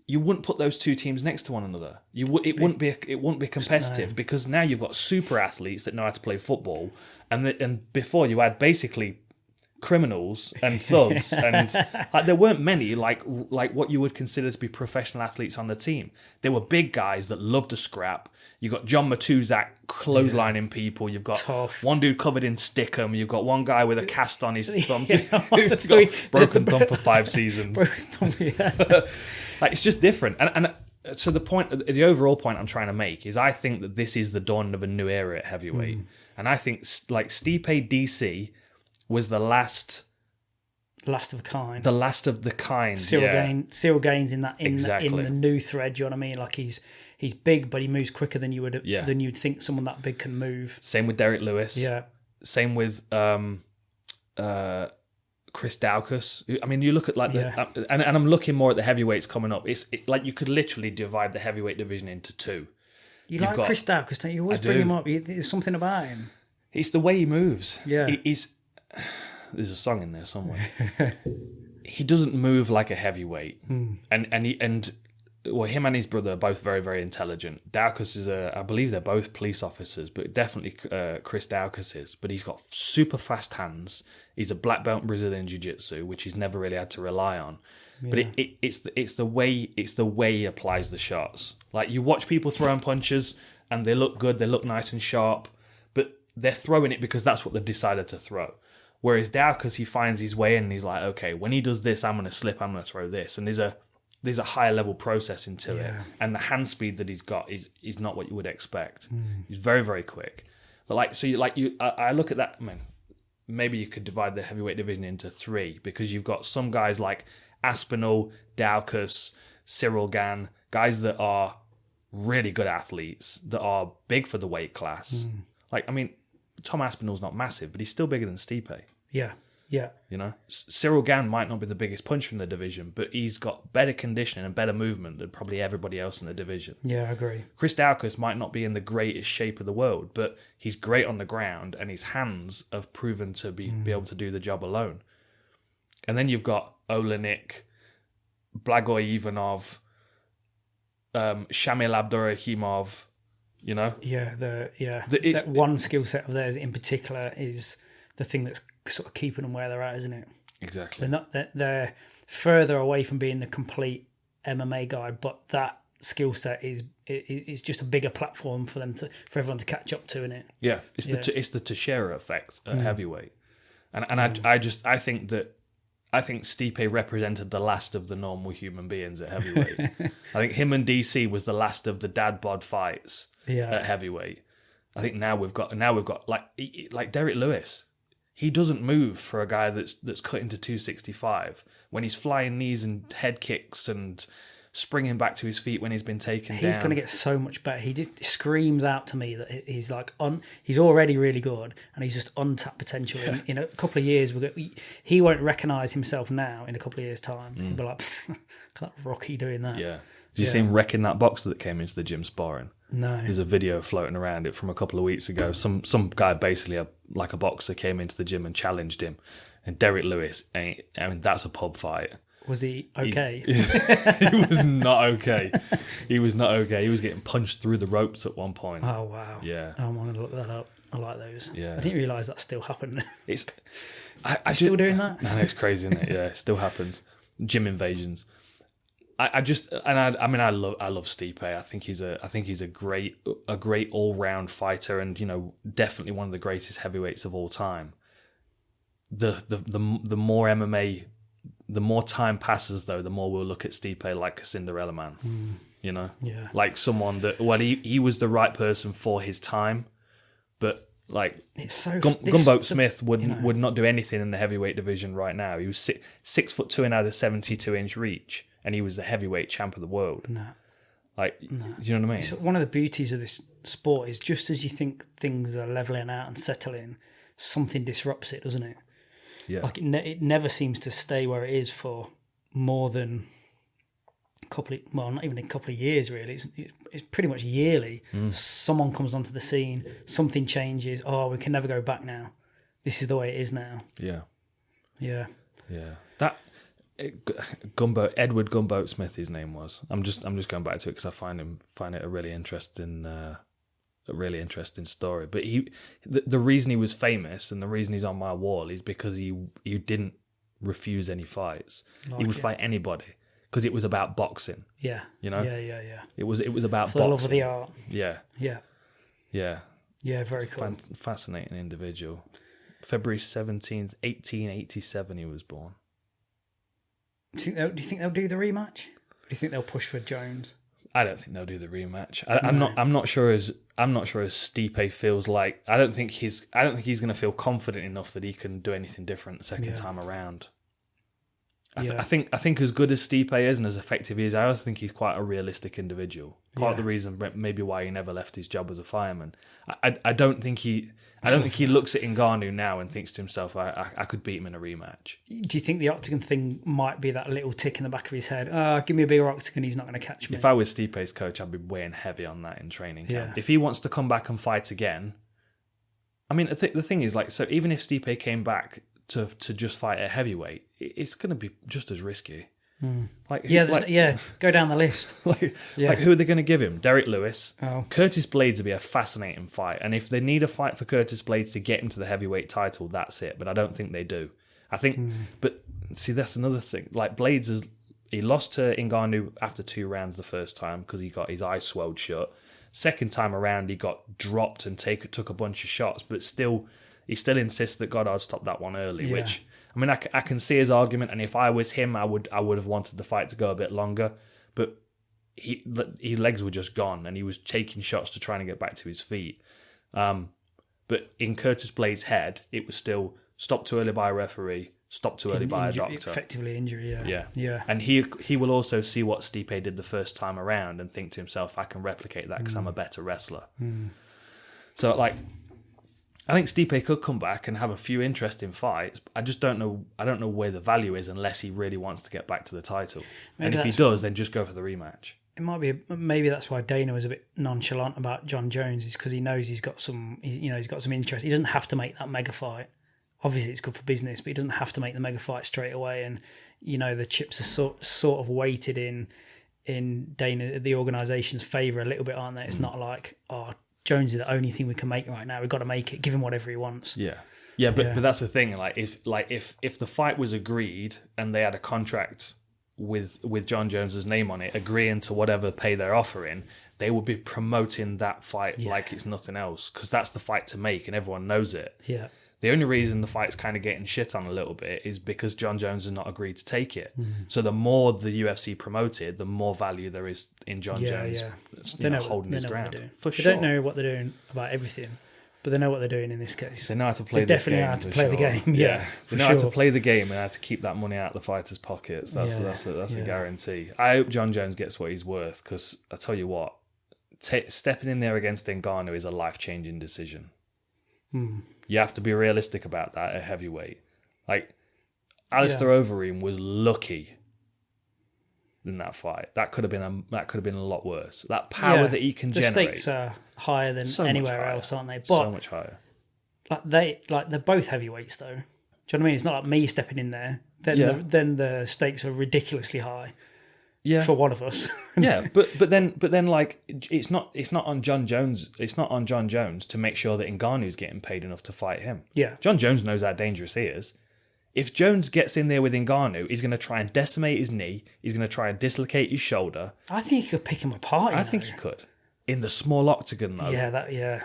you wouldn't put those two teams next to one another. It wouldn't be competitive, because now you've got super athletes that know how to play football, and before you had basically criminals and thugs, and like there weren't many like what you would consider to be professional athletes on the team. There were big guys that loved to scrap. You got John Matuzak clotheslining people. You've got one dude covered in stickum. You've got one guy with a cast on his thumb. He's got broken thumb for 5 seasons. Like it's just different. And so the overall point I'm trying to make is I think that this is the dawn of a new era at heavyweight, and I think like Stipe DC was the last of a kind. The last of the kind. Cyril Gaines in exactly. the new thread. Do you know what I mean? Like he's big, but he moves quicker than you'd think someone that big can move. Same with Derek Lewis. Yeah. Same with Chris Daukaus. I mean, you look at like and I'm looking more at the heavyweights coming up. It's like you could literally divide the heavyweight division into 2. You've like Chris Daukaus, don't you? Always bring him up. There's something about him. It's the way he moves. Yeah. There's a song in there somewhere. He doesn't move like a heavyweight, and him and his brother are both very, very intelligent. Daukaus is I believe they're both police officers, but definitely Chris Daukaus is. But he's got super fast hands. He's a black belt in Brazilian Jiu-Jitsu, which he's never really had to rely on. Yeah. But it's the way he applies the shots. Like you watch people throwing punches, and they look good, they look nice and sharp, but they're throwing it because that's what they've decided to throw. Whereas Daukaus, he finds his way in and he's like, okay, when he does this, I'm going to slip, I'm going to throw this. And there's a higher level processing to it. And the hand speed that he's got is not what you would expect. He's very, very quick. But I look at that, I mean, maybe you could divide the heavyweight division into 3 because you've got some guys like Aspinall, Daukaus, Cyril Gann, guys that are really good athletes, that are big for the weight class. Like, I mean, Tom Aspinall's not massive, but he's still bigger than Stipe. Yeah. You know, Cyril Gann might not be the biggest puncher in the division, but he's got better conditioning and better movement than probably everybody else in the division. Yeah, I agree. Chris Daukaus might not be in the greatest shape of the world, but he's great on the ground, and his hands have proven to be able to do the job alone. And then you've got Oleksiejczuk, Blagoy Ivanov, Shamil Abdurakhimov. You know, that one skill set of theirs in particular is the thing that's sort of keeping them where they're at, isn't it? Exactly. They're further away from being the complete MMA guy, but that skill set is just a bigger platform for everyone to catch up to in it. Yeah, it's the Teixeira effect at heavyweight, and I think Stipe represented the last of the normal human beings at heavyweight. I think him and DC was the last of the dad bod fights at heavyweight. I think now we've got like Derek Lewis. He doesn't move for a guy that's cut into 265 when he's flying knees and head kicks and springing back to his feet when he's been taken down. He's going to get so much better. He just screams out to me that he's like he's already really good and he's just untapped potential. In a couple of years, he won't recognise himself now. In a couple of years' time, he'll be like, "That Rocky doing that." Yeah. Did you see him wrecking that boxer that came into the gym sparring? No. There's a video floating around it from a couple of weeks ago. Some guy basically like a boxer came into the gym and challenged him, and Derek Lewis. I mean, that's a pub fight. Was he okay? He was not okay. He was not okay. He was getting punched through the ropes at one point. Oh, wow. Yeah. I'm going to look that up. I like those. Yeah. I didn't realise that still happened. I still doing that? No, it's crazy, isn't it? Yeah, it still happens. Gym invasions. I love Stipe. I think he's a great all-round fighter, and definitely one of the greatest heavyweights of all time. The more MMA, the more time passes, though, the more we'll look at Stipe like a Cinderella man. Like someone that he was the right person for his time, but like Gumbo Smith would not do anything in the heavyweight division right now. He was 6'2" and had a 72-inch reach, and he was the heavyweight champ of the world. No. Do you know what I mean? It's one of the beauties of this sport is just as you think things are leveling out and settling, something disrupts it, doesn't it? Yeah. Like it never seems to stay where it is for more than not even a couple of years, really. It's pretty much yearly. Someone comes onto the scene, something changes. Oh, we can never go back now. This is the way it is now. Yeah. Yeah. Yeah. That Edward Gumboat Smith, his name was. I'm just going back to it because I find it a really interesting a really interesting story. But the reason he was famous and the reason he's on my wall is because he didn't refuse any fights. He would fight anybody because it was about boxing. Yeah. You know? Yeah. It was about for boxing. the love of the art. Yeah. Yeah, very cool. Fascinating individual. February 17th, 1887 he was born. Do you think they'll do the rematch? Do you think they'll push for Jones? I don't think they'll do the rematch. I'm not sure as Stipe feels like. I don't think he's going to feel confident enough that he can do anything different the second time around. I think as good as Stipe is and as effective he is, I also think he's quite a realistic individual. Part of the reason maybe why he never left his job as a fireman. I don't think he looks at Ngannou now and thinks to himself, I could beat him in a rematch. Do you think the octagon thing might be that little tick in the back of his head? Give me a bigger octagon, he's not going to catch me. If I was Stipe's coach, I'd be weighing heavy on that in training camp. If he wants to come back and fight again, I mean, the thing is, like, so even if Stipe came back to just fight at heavyweight, it's going to be just as risky. Go down the list. Like who are they going to give him? Derek Lewis. Curtis Blades would be a fascinating fight, and if they need a fight for Curtis Blades to get him to the heavyweight title, that's it. But I don't think they do. I think, but see, that's another thing. Like Blades he lost to Ngannou after 2 rounds the first time because he got his eyes swelled shut. Second time around, he got dropped and took a bunch of shots, but he still insists that Goddard stopped that one early, which, I mean, I can see his argument, and if I was him, I would have wanted the fight to go a bit longer, but his legs were just gone, and he was taking shots to try and get back to his feet. But in Curtis Blades' head, it was still stopped too early by a referee, stopped too early by a doctor. Effectively injury, yeah. And he will also see what Stipe did the first time around and think to himself, I can replicate that because I'm a better wrestler. So, like, I think Stipe could come back and have a few interesting fights. I just don't know. I don't know where the value is unless he really wants to get back to the title. And if he does, then just go for the rematch. It might be. Maybe that's why Dana was a bit nonchalant about John Jones, is because he knows he's got some interest. He doesn't have to make that mega fight. Obviously, it's good for business, but he doesn't have to make the mega fight straight away. And the chips are sort of weighted in Dana, the organisation's favour a little bit, aren't they? It's not like, Jones is the only thing we can make right now. We've got to make it. Give him whatever he wants. But that's the thing. If the fight was agreed and they had a contract with John Jones's name on it, agreeing to whatever pay they're offering, they would be promoting that fight like it's nothing else, because that's the fight to make and everyone knows it. The only reason the fight's kind of getting shit on a little bit is because John Jones has not agreed to take it. So the more the UFC promoted, the more value there is in John Jones holding his ground. They don't know what they're doing about everything, but they know what they're doing in this case. They know how to play this game. They definitely know how to play the game. They know how to play the game and how to keep that money out of the fighters' pockets. That's a guarantee. I hope John Jones gets what he's worth, because I tell you what, stepping in there against Ngannou is a life-changing decision. You have to be realistic about that at heavyweight. Like, Alistair Overeem was lucky in that fight. That could have been a lot worse. That power that he can generate. The stakes are higher than anywhere else, aren't they? But so much higher. They're both heavyweights, though. Do you know what I mean? It's not like me stepping in there. Then the stakes are ridiculously high. For one of us. but then like, it's not on John Jones. It's not on John Jones to make sure that Ngannou's getting paid enough to fight him. John Jones knows how dangerous he is. If Jones gets in there with Ngannou, he's going to try and decimate his knee. He's going to try and dislocate his shoulder. I think he could pick him apart. I think he could. In the small octagon, though.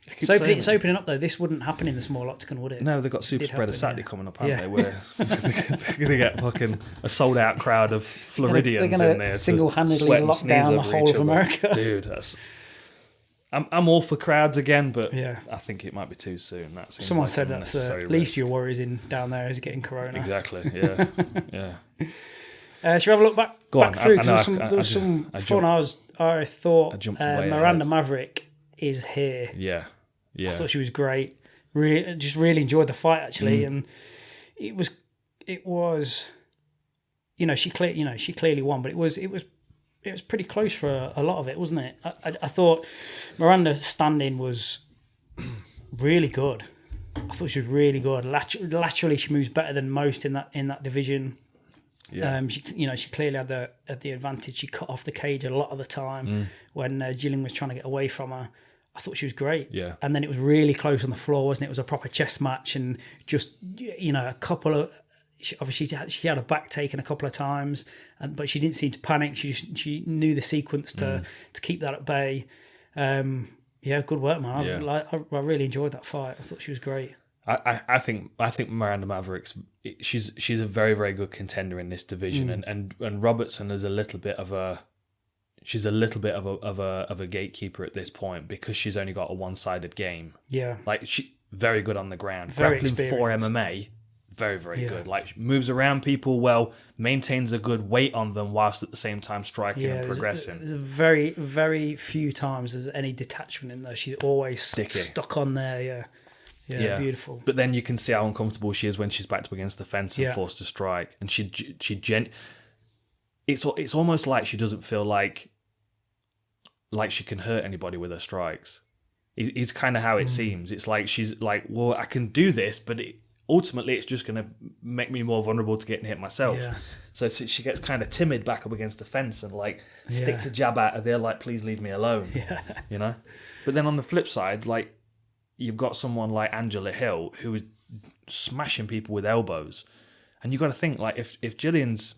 It's opening up, though. This wouldn't happen in the small octagon, would it? No, they've got Super Spreader Saturday coming up, haven't they? Where they're going to get fucking a sold-out crowd of Floridians in there. Single-handedly lock down the whole of America. Dude, I'm all for crowds again, but I think it might be too soon. Someone said that's the least your worries in down there is getting corona. Exactly, yeah. Should we have a look back through? There was some fun. I thought Miranda Maverick is here. Yeah. I thought she was great. Really enjoyed the fight, actually, and it was she clearly won, but it was pretty close for a lot of it, wasn't it? I thought Miranda's standing was really good. I thought she was really good. Laterally, she moves better than most in that division. She clearly had the advantage. She cut off the cage a lot of the time when Gillian was trying to get away from her. I thought she was great. Yeah. And then it was really close on the floor, wasn't it? It was a proper chess match, and just, a couple of... Obviously, she had a back taken a couple of times, but she didn't seem to panic. She knew the sequence to keep that at bay. Good work, man. Yeah. I really enjoyed that fight. I thought she was great. I think Miranda Maverick's she's a very, very good contender in this division, and Robertson is a little bit of a gatekeeper at this point because she's only got a one-sided game. Yeah, like she very good on the ground, very grappling for MMA. Very, very good. Like, moves around people well, maintains a good weight on them whilst at the same time striking and progressing. There's very, very few times there's any detachment in there. She's always stuck on there, yeah, beautiful. But then you can see how uncomfortable she is when she's backed up against the fence and forced to strike. And it's almost like she doesn't feel like she can hurt anybody with her strikes. It's kind of how it seems. It's like she's like, well, I can do this, but ultimately it's just going to make me more vulnerable to getting hit myself. Yeah. So she gets kind of timid back up against the fence and like sticks a jab out of there like, please leave me alone. Yeah. But then on the flip side, like, you've got someone like Angela Hill who is smashing people with elbows, and you got to think, like, if Jillian's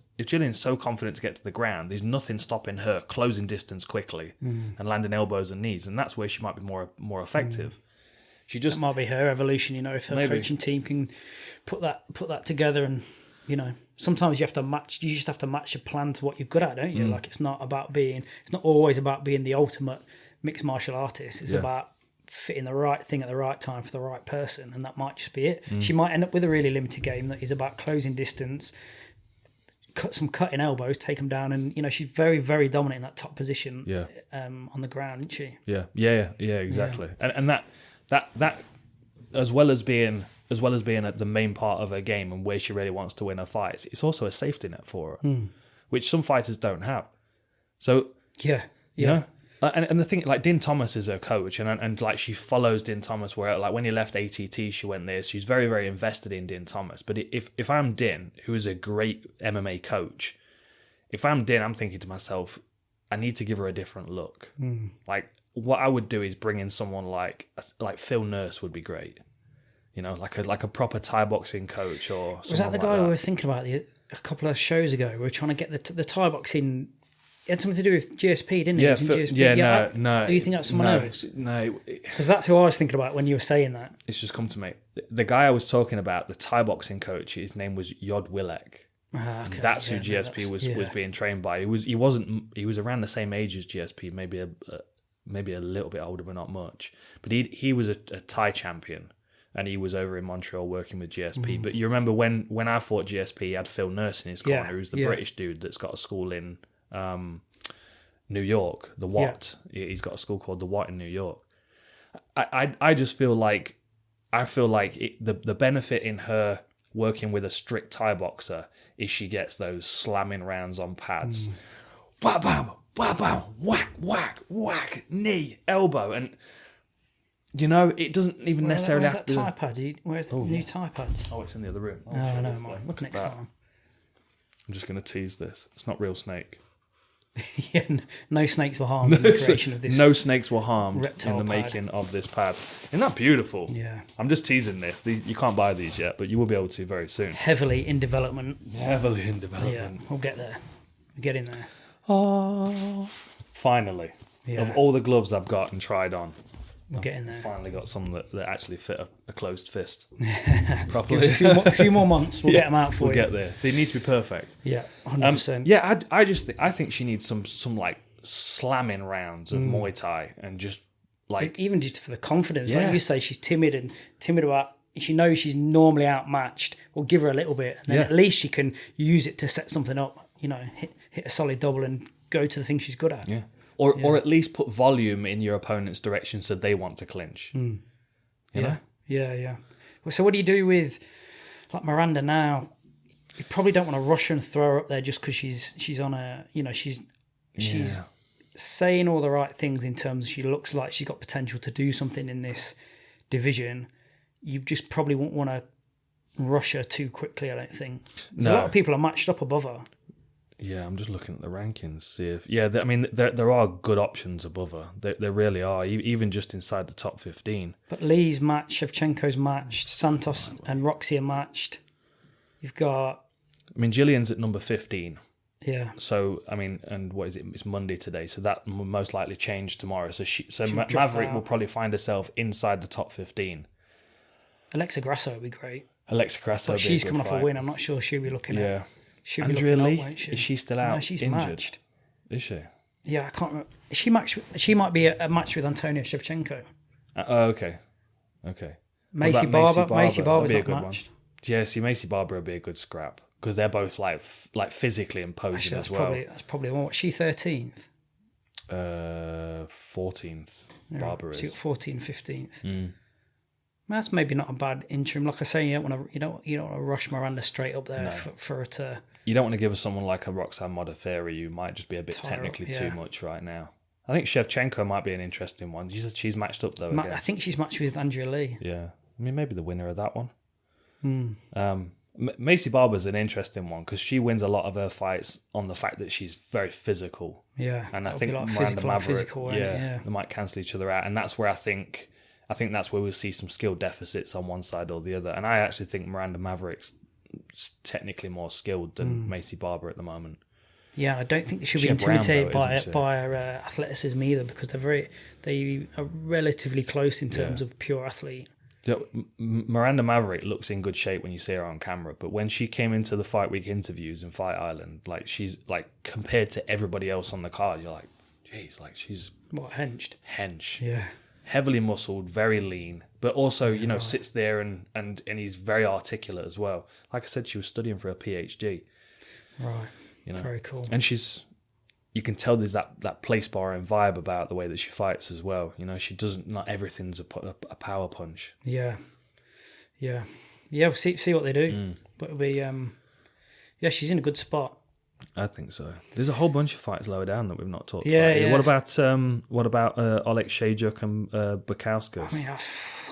so confident to get to the ground, there's nothing stopping her closing distance quickly and landing elbows and knees, and that's where she might be more effective. That might be her evolution, if her coaching team can put that together, and sometimes you just have to match your plan to what you're good at, don't you? Like, it's not always about being the ultimate mixed martial artist. It's about fitting the right thing at the right time for the right person, and that might just be it. She might end up with a really limited game that is about closing distance, cutting elbows, take them down, and she's very, very dominant in that top position on the ground, isn't she? Yeah, exactly. And that as well as being at the main part of her game and where she really wants to win her fights, it's also a safety net for her, which some fighters don't have. So and the thing, like, Din Thomas is her coach, and like, she follows Din Thomas where, like, when he left ATT, she went there. She's very, very invested in Din Thomas. But if I'm Din, who is a great MMA coach, if I'm Din, I'm thinking to myself, I need to give her a different look. Like, what I would do is bring in someone like Phil Nurse would be great. Like a proper Thai boxing coach or something. Was that the guy we were thinking about a couple of shows ago? We were trying to get the Thai boxing. It had something to do with GSP, didn't it? No. Do you think that's someone else? No. Because that's who I was thinking about when you were saying that. It's just come to me. The guy I was talking about, the Thai boxing coach, his name was Yod Willek. Okay. That's who GSP was being trained by. He was around the same age as GSP, maybe a little bit older, but not much. But he was a Thai champion, and he was over in Montreal working with GSP. But you remember when I fought GSP, he had Phil Nurse in his corner, who's the British dude that's got a school in New York, the Watt. He's got a school called the Watt in New York. I just feel like the benefit in her working with a strict Thai boxer is she gets those slamming rounds on pads. Wham, bam, wham, bam, whack, whack, whack, knee, elbow, and it doesn't even necessarily have to. Where's that Thai pad? Where's the new Thai pads? Oh, it's in the other room. No, look next time. I'm just going to tease this. It's not real snake. No snakes were harmed in the creation of this. No snakes were harmed Reptile in the making of this pad. Isn't that beautiful? Yeah. I'm just teasing this. You can't buy these yet, but you will be able to very soon. Heavily in development. Yeah, we'll get there. We'll get in there. Oh. Finally. Yeah. Of all the gloves I've got and tried on, we'll get in there. Finally got some that actually fit a closed fist. Properly. Give us a few more months. We'll get them out for you. We'll get there. They need to be perfect. Yeah, 100%. I think she needs some like slamming rounds of Muay Thai, and just like, even just for the confidence. Like you say, she's timid about. She knows she's normally outmatched. We'll give her a little bit, and then at least she can use it to set something up. Hit a solid double and go to the thing she's good at. Yeah. Or at least put volume in your opponent's direction so they want to clinch. You know? Yeah. Well, so what do you do with like Miranda now? You probably don't want to rush her and throw her up there just because she's on a she's saying all the right things in terms of she looks like she's got potential to do something in this division. You just probably won't want to rush her too quickly, I don't think. A lot of people are matched up above her. Yeah, I'm just looking at the rankings. See if I mean there are good options above her. There really are, even just inside the top 15. But Lee's matched, Shevchenko's matched, Santos and Roxy are matched. You've got. I mean, Gillian's at number 15. Yeah. So I mean, and what is it? It's Monday today, so that will most likely change tomorrow. So Maverick will probably find herself inside the top 15. Alexa Grasso would be great. Alexa Grasso, but she's coming off a win. I'm not sure she'll be looking at. Andrea Lee, is she still out? No, she's injured? Matched. Is she? Yeah, I can't remember. Is she matched? She might be a match with Antonia Shevchenko. Okay. Macy Barber's not matched. One. Yeah, see, Macy Barber would be a good scrap because they're both like physically imposing as well. That's probably one. What's she 13th? 14th. Yeah, Barber is. She got 14th, 15th. That's maybe not a bad interim. Like I say, you don't want to rush Miranda straight up there for her to. You don't want to give us someone like a Roxanne Modafferi who might just be a bit technically too much right now. I think Shevchenko might be an interesting one. She's matched up though. I think she's matched with Andrea Lee. Yeah, I mean maybe the winner of that one. Macy Barber's an interesting one because she wins a lot of her fights on the fact that she's very physical. Yeah, and I think Miranda Maverick, they might cancel each other out, and that's where I think that's where we'll see some skill deficits on one side or the other. And I actually think Miranda Maverick's technically more skilled than Macy Barber at the moment. Yeah, I don't think she'll be intimidated by her athleticism either because they are relatively close in terms of pure athlete. Miranda Maverick looks in good shape when you see her on camera, but when she came into the Fight Week interviews in Fight Island, like she's like compared to everybody else on the card, you're like, geez, like she's hench. Yeah. Heavily muscled, very lean, but also, sits there and he's very articulate as well. Like I said, she was studying for a PhD. Right. Very cool. And you can tell there's that place bar and vibe about the way that she fights as well. She doesn't, not everything's a power punch. Yeah. We'll see what they do. But it'll be, she's in a good spot. I think so. There's a whole bunch of fights lower down that we've not talked about. Yeah. What about Oleksiejczuk and Bukauskas? I mean,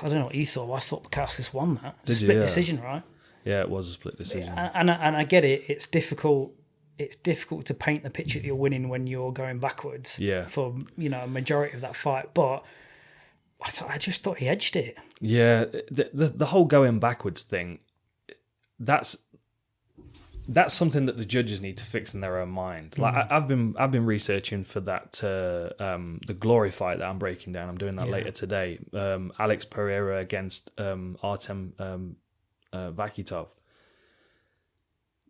I don't know what you thought. I thought Bukauskas won that. Split decision, right? Yeah, it was a split decision. And I get it. It's difficult. It's difficult to paint the picture that you're winning when you're going backwards. Yeah. For a majority of that fight, but I just thought he edged it. Yeah, the whole going backwards thing. That's something that the judges need to fix in their own mind. Like I've been researching for that the Glory fight that I'm breaking down. I'm doing that later today. Alex Pereira against Artem Vakitov.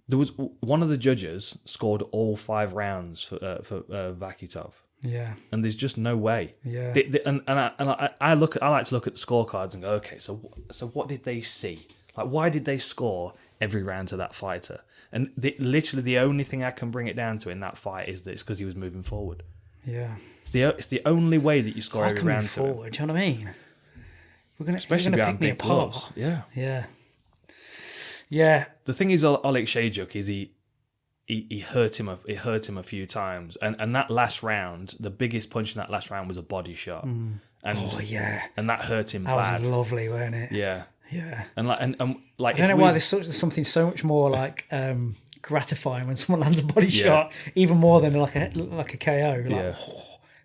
There was one of the judges scored all 5 rounds for Vakitov. Yeah, and there's just no way. Yeah, I like to look at the scorecards and go, okay, so what did they see? Like, why did they score every round to that fighter? And literally the only thing I can bring it down to in that fight is that it's because he was moving forward. Yeah, it's the only way that you score every round to forward. Do you know what I mean? Especially pick me apart. Gloves. Yeah. The thing is, Oleksiejczuk is he hurt him. It hurt him a few times, and that last round, the biggest punch in that last round was a body shot. And that hurt him bad. That was lovely, wasn't it? Yeah. And like I don't know why there's something so much more like gratifying when someone lands a body shot, even more than like a KO.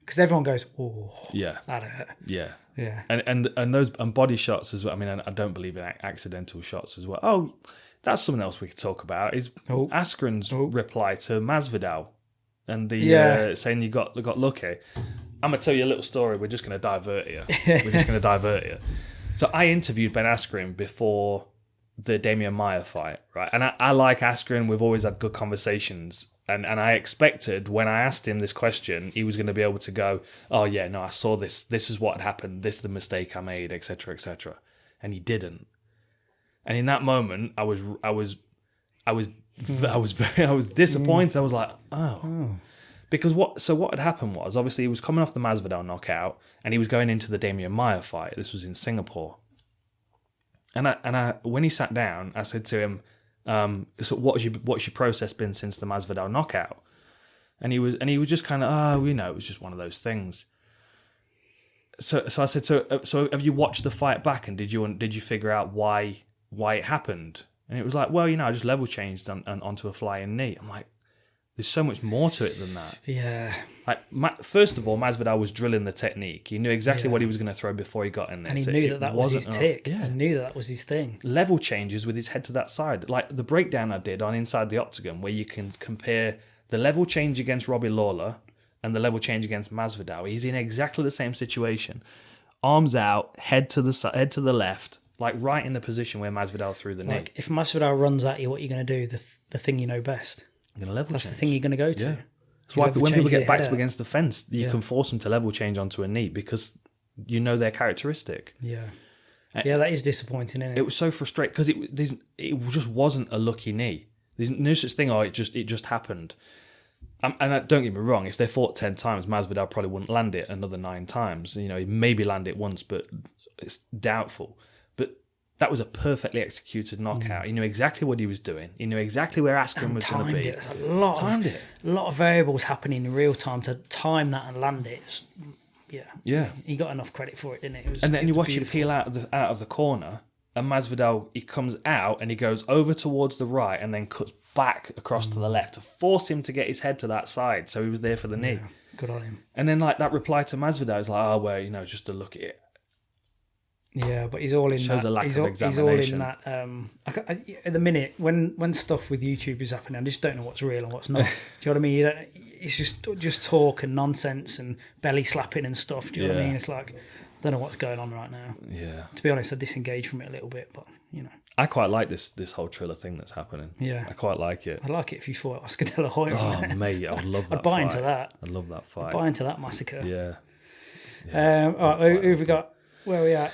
Because everyone goes, oh, that hurt. Yeah. And those body shots as well. I mean, I don't believe in accidental shots as well. Oh, that's something else we could talk about. Is Askren's reply to Masvidal and the saying you got Luque. I'm gonna tell you a little story. We're just gonna divert you. So I interviewed Ben Askren before the Damian Maia fight, right? And I like Askren. We've always had good conversations. And I expected when I asked him this question, he was going to be able to go, oh yeah, no, I saw this. This is what had happened. This is the mistake I made, etc., etc. And he didn't. And in that moment, I was disappointed. I was like, oh. Because what had happened was, obviously, he was coming off the Masvidal knockout, and he was going into the Damian Maia fight. This was in Singapore. And I when he sat down, I said to him, so what's your process been since the Masvidal knockout? And he was just kind of, it was just one of those things. So I said, so have you watched the fight back, and did you figure out why it happened? And it was like, well, I just level changed onto a flying knee. I'm like, There's so much more to it than that. Yeah. Like, first of all, Masvidal was drilling the technique. He knew exactly what he was going to throw before he got in there. And he knew that was his tick. Yeah. He knew that was his thing. Level changes with his head to that side. Like the breakdown I did on Inside the Octagon, where you can compare the level change against Robbie Lawler and the level change against Masvidal. He's in exactly the same situation. Arms out, head to the left, like right in the position where Masvidal threw the knee. If Masvidal runs at you, what are you going to do? The thing you know best. That's the thing you're going to go to. Yeah. That's why when people get backed up against the fence, you can force them to level change onto a knee because you know their characteristic. Yeah. Yeah, that is disappointing, isn't it? It was so frustrating because it just wasn't a lucky knee. There's no such thing, it just happened. And don't get me wrong, if they fought 10 times, Masvidal probably wouldn't land it another 9 times. You know, he maybe land it once, but it's doubtful. But that was a perfectly executed knockout. He knew exactly what he was doing. He knew exactly where Askren was going to be. There's a lot of variables happening in real time to time that and land it. Yeah. He got enough credit for it, didn't he? And then you watch him peel out of the corner, and Masvidal, he comes out and he goes over towards the right and then cuts back across to the left to force him to get his head to that side. So he was there for the knee. Good on him. And then like that reply to Masvidal is like, just to look at it. Yeah, but he's all in shows that. A lack of examination. He's all in that. At the minute, when stuff with YouTube is happening, I just don't know what's real and what's not. Do you know what I mean? It's just talk and nonsense and belly slapping and stuff. Do you know what I mean? It's like, I don't know what's going on right now. Yeah. To be honest, I disengage from it a little bit, but you know. I quite like this whole Triller thing that's happening. Yeah. I quite like it. I'd like it if you fought Oscar De La Hoya. Oh, mate, I would love that I'd buy fight. into that. I'd love that fight. I'd buy into that massacre. Yeah. All right, who have we got? Where are we at?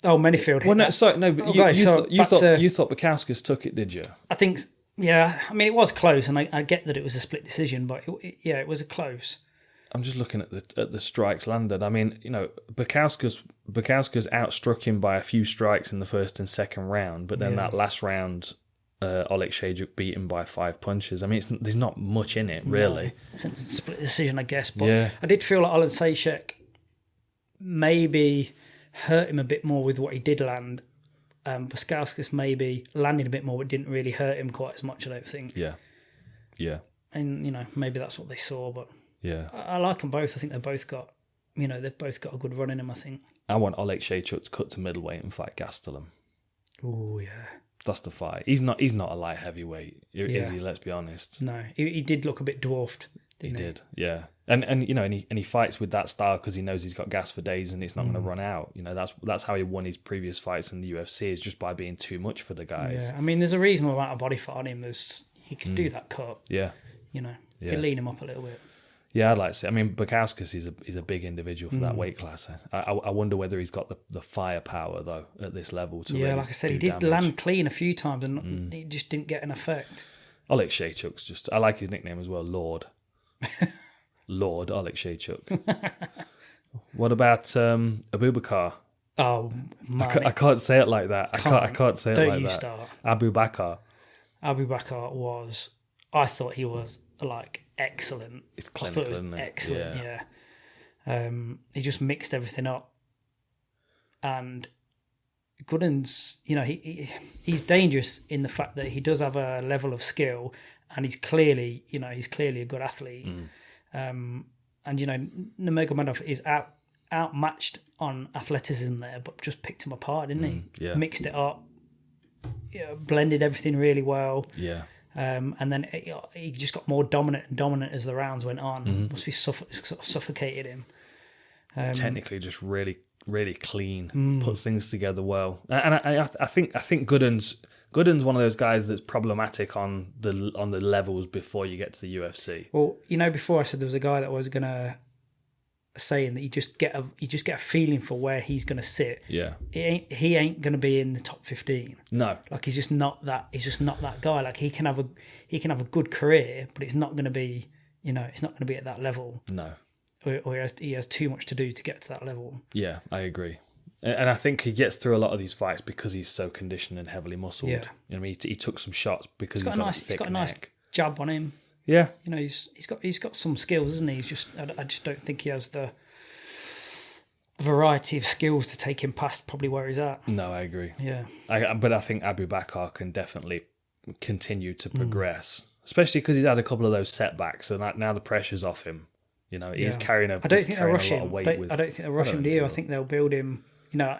Menifield. Well, no, sorry, no, but you thought Bukauskas took it, did you? I think, yeah. I mean, it was close, and I get that it was a split decision, but it was a close. I'm just looking at the strikes landed. I mean, Bukauskas outstruck him by a few strikes in the first and second round, but then that last round, Oleksiejczuk beat him by 5 punches. I mean, there's not much in it, really. No, it's a split decision, I guess, but I did feel like Oleksiejczuk maybe hurt him a bit more with what he did land. Bukauskas maybe landed a bit more, but didn't really hurt him quite as much, I don't think. Yeah. And, maybe that's what they saw, but... Yeah, I like them both. I think they've both got a good run in them, I think. I want Oleksiejczuk to cut to middleweight and fight Gastelum. Oh yeah, that's the fight. He's not a light heavyweight, is he? Let's be honest. No, he did look a bit dwarfed. Didn't he? Did, yeah. And he fights with that style because he knows he's got gas for days and it's not going to run out. That's how he won his previous fights in the UFC, is just by being too much for the guys. Yeah, I mean, there's a reasonable amount of body fat on him. He could do that cut. Yeah, you could lean him up a little bit. Yeah, I'd like to see. I mean, Bukauskas is a big individual for that weight class. I wonder whether he's got the firepower though at this level to. Yeah, like I said, he did land clean a few times and he just didn't get an effect. Oleksiejczuk's just. I like his nickname as well, Lord. Lord Oleksiejczuk. What about Abubakar? Oh man, I can't say it like that. I can't say it like that. Don't you start. Abubakar was. I thought he was like excellent. It's clinical, isn't it? Excellent, yeah. He just mixed everything up, and Gooden's, he's dangerous in the fact that he does have a level of skill, and he's clearly a good athlete. And Numagomedov is outmatched on athleticism there, but just picked him apart, didn't he? Yeah. Mixed it up, blended everything really well. Yeah. And then he just got more dominant as the rounds went on. Must be suffocated him. Technically, just really, really clean. Puts things together well. And I think Gooden's one of those guys that's problematic on the levels before you get to the UFC. Well, before I said there was a guy that was gonna saying that you just get a feeling for where he's gonna sit. Yeah, he ain't gonna be in the top 15. No, like he's just not that guy. Like he can have a good career, but it's not gonna be it's not gonna be at that level. No, or he has too much to do to get to that level. Yeah, I agree. And I think he gets through a lot of these fights because he's so conditioned and heavily muscled. Yeah. He took some shots because he's got a thick neck. Nice jab on him. Yeah, he's got some skills, isn't he? I just don't think he has the variety of skills to take him past probably where he's at. No, I agree. Yeah, but I think Abubakar can definitely continue to progress. especially because he's had a couple of those setbacks, and now the pressure's off him. You know, he's carrying a. I don't think they'll rush him. I don't think they'll rush him. Do you? I think they'll build him. You know,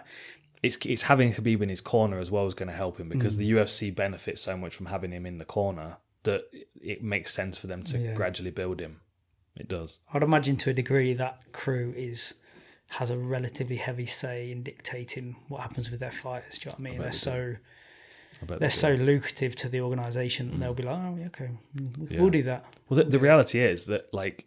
it's having Khabib in his corner as well is going to help him, because the UFC benefits so much from having him in the corner that it makes sense for them to gradually build him. It does. I'd imagine to a degree that crew has a relatively heavy say in dictating what happens with their fighters. Do you know what I mean? They're so lucrative to the organisation that they'll be like, oh, okay, we'll do that. Well, the reality is that, like,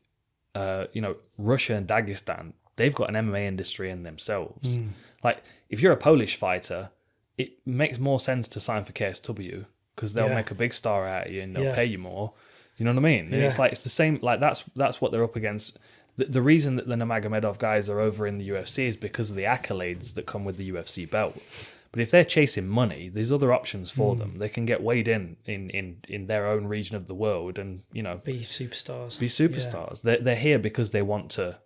Russia and Dagestan, they've got an MMA industry in themselves. Like, if you're a Polish fighter, it makes more sense to sign for KSW, because they'll make a big star out of you and they'll pay you more. You know what I mean? And it's like, it's the same. Like, that's what they're up against. The reason that the Numagomedov guys are over in the UFC is because of the accolades that come with the UFC belt. But if they're chasing money, there's other options for them. They can get weighed in their own region of the world, and be superstars. They're here because they want to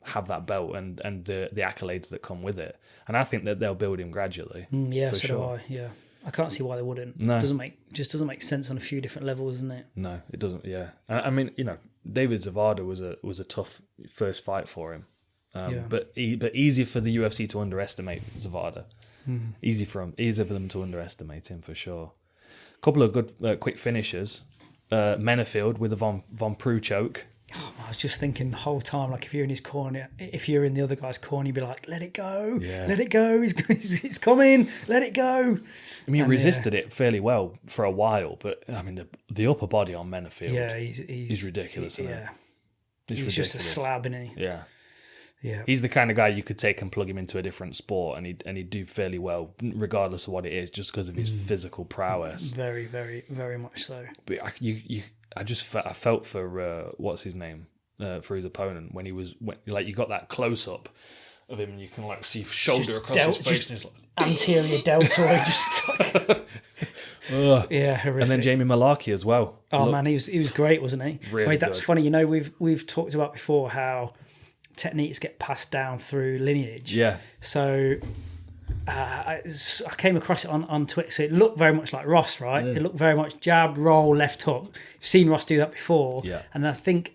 have that belt and the accolades that come with it. And I think that they'll build him gradually. So do I. Yeah, I can't see why they wouldn't. No, it doesn't make sense on a few different levels, doesn't it? No, it doesn't. Yeah, I mean, David Zavada was a tough first fight for him. But easy for the UFC to underestimate Zavada. Easy for them to underestimate him, for sure. A couple of good quick finishers. Menifield with a Von Preux choke. I was just thinking the whole time, like, if you're in his corner, if you're in the other guy's corner, you'd be like, let it go, let it go, it's coming, let it go. I mean, he resisted it fairly well for a while, but I mean, the upper body on Menifield, he's ridiculous. He's ridiculous. Just a slab, isn't he? Yeah. Yeah. He's the kind of guy you could take and plug him into a different sport, and he'd do fairly well, regardless of what it is, just because of his physical prowess. Very, very, very much so. But I felt for what's his name, for his opponent, when you got that close up of him, and you can like see shoulder across his face, and he's like anterior deltoid, just like, horrific. And then Jamie Mullarkey as well. Oh man, he was great, wasn't he? Really that's good. Funny. We've talked about before how techniques get passed down through lineage. Yeah. So I came across it on Twitter. So it looked very much like Ross, right? It looked very much jab, roll, left hook. You've seen Ross do that before. Yeah. And I think,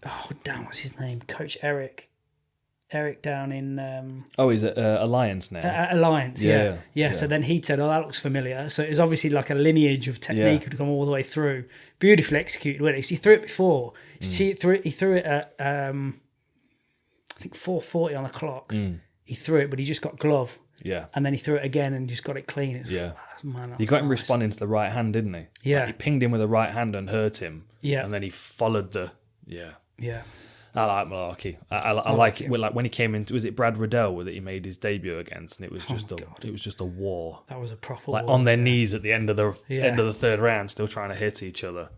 what's his name? Coach Eric down in... he's at Alliance now. Alliance, yeah. So then he said, that looks familiar. So it was obviously like a lineage of technique had come all the way through. Beautifully executed, wasn't it? So he threw it before. He threw it at, I think, 4:40 on the clock. He threw it, but he just got glove. Yeah. And then he threw it again and just got it clean. You got him responding to the right hand, didn't he? Yeah. Like, he pinged him with the right hand and hurt him. Yeah. And then he followed the... Yeah. I like Mullarkey. I like it. Like when he came into, was it Brad Riddell that he made his debut against, and it was just a war. That was a proper war. On their knees at the end of the third round, still trying to hit each other.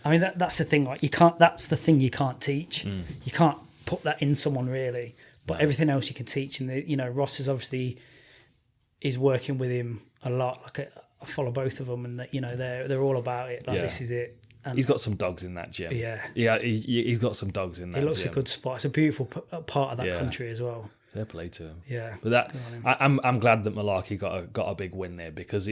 I mean, that's the thing. Like, you can't. That's the thing you can't teach. You can't put that in someone, really. But everything else you can teach. And Ross is working with him a lot. Like, I follow both of them, and they're all about it. Like, this is it. And he's got some dogs in that gym. Yeah. He's got some dogs in that. It looks gym. a good spot. It's a beautiful part of that country as well. Fair play to him. Yeah, but I'm glad that Mullarkey got a big win there, because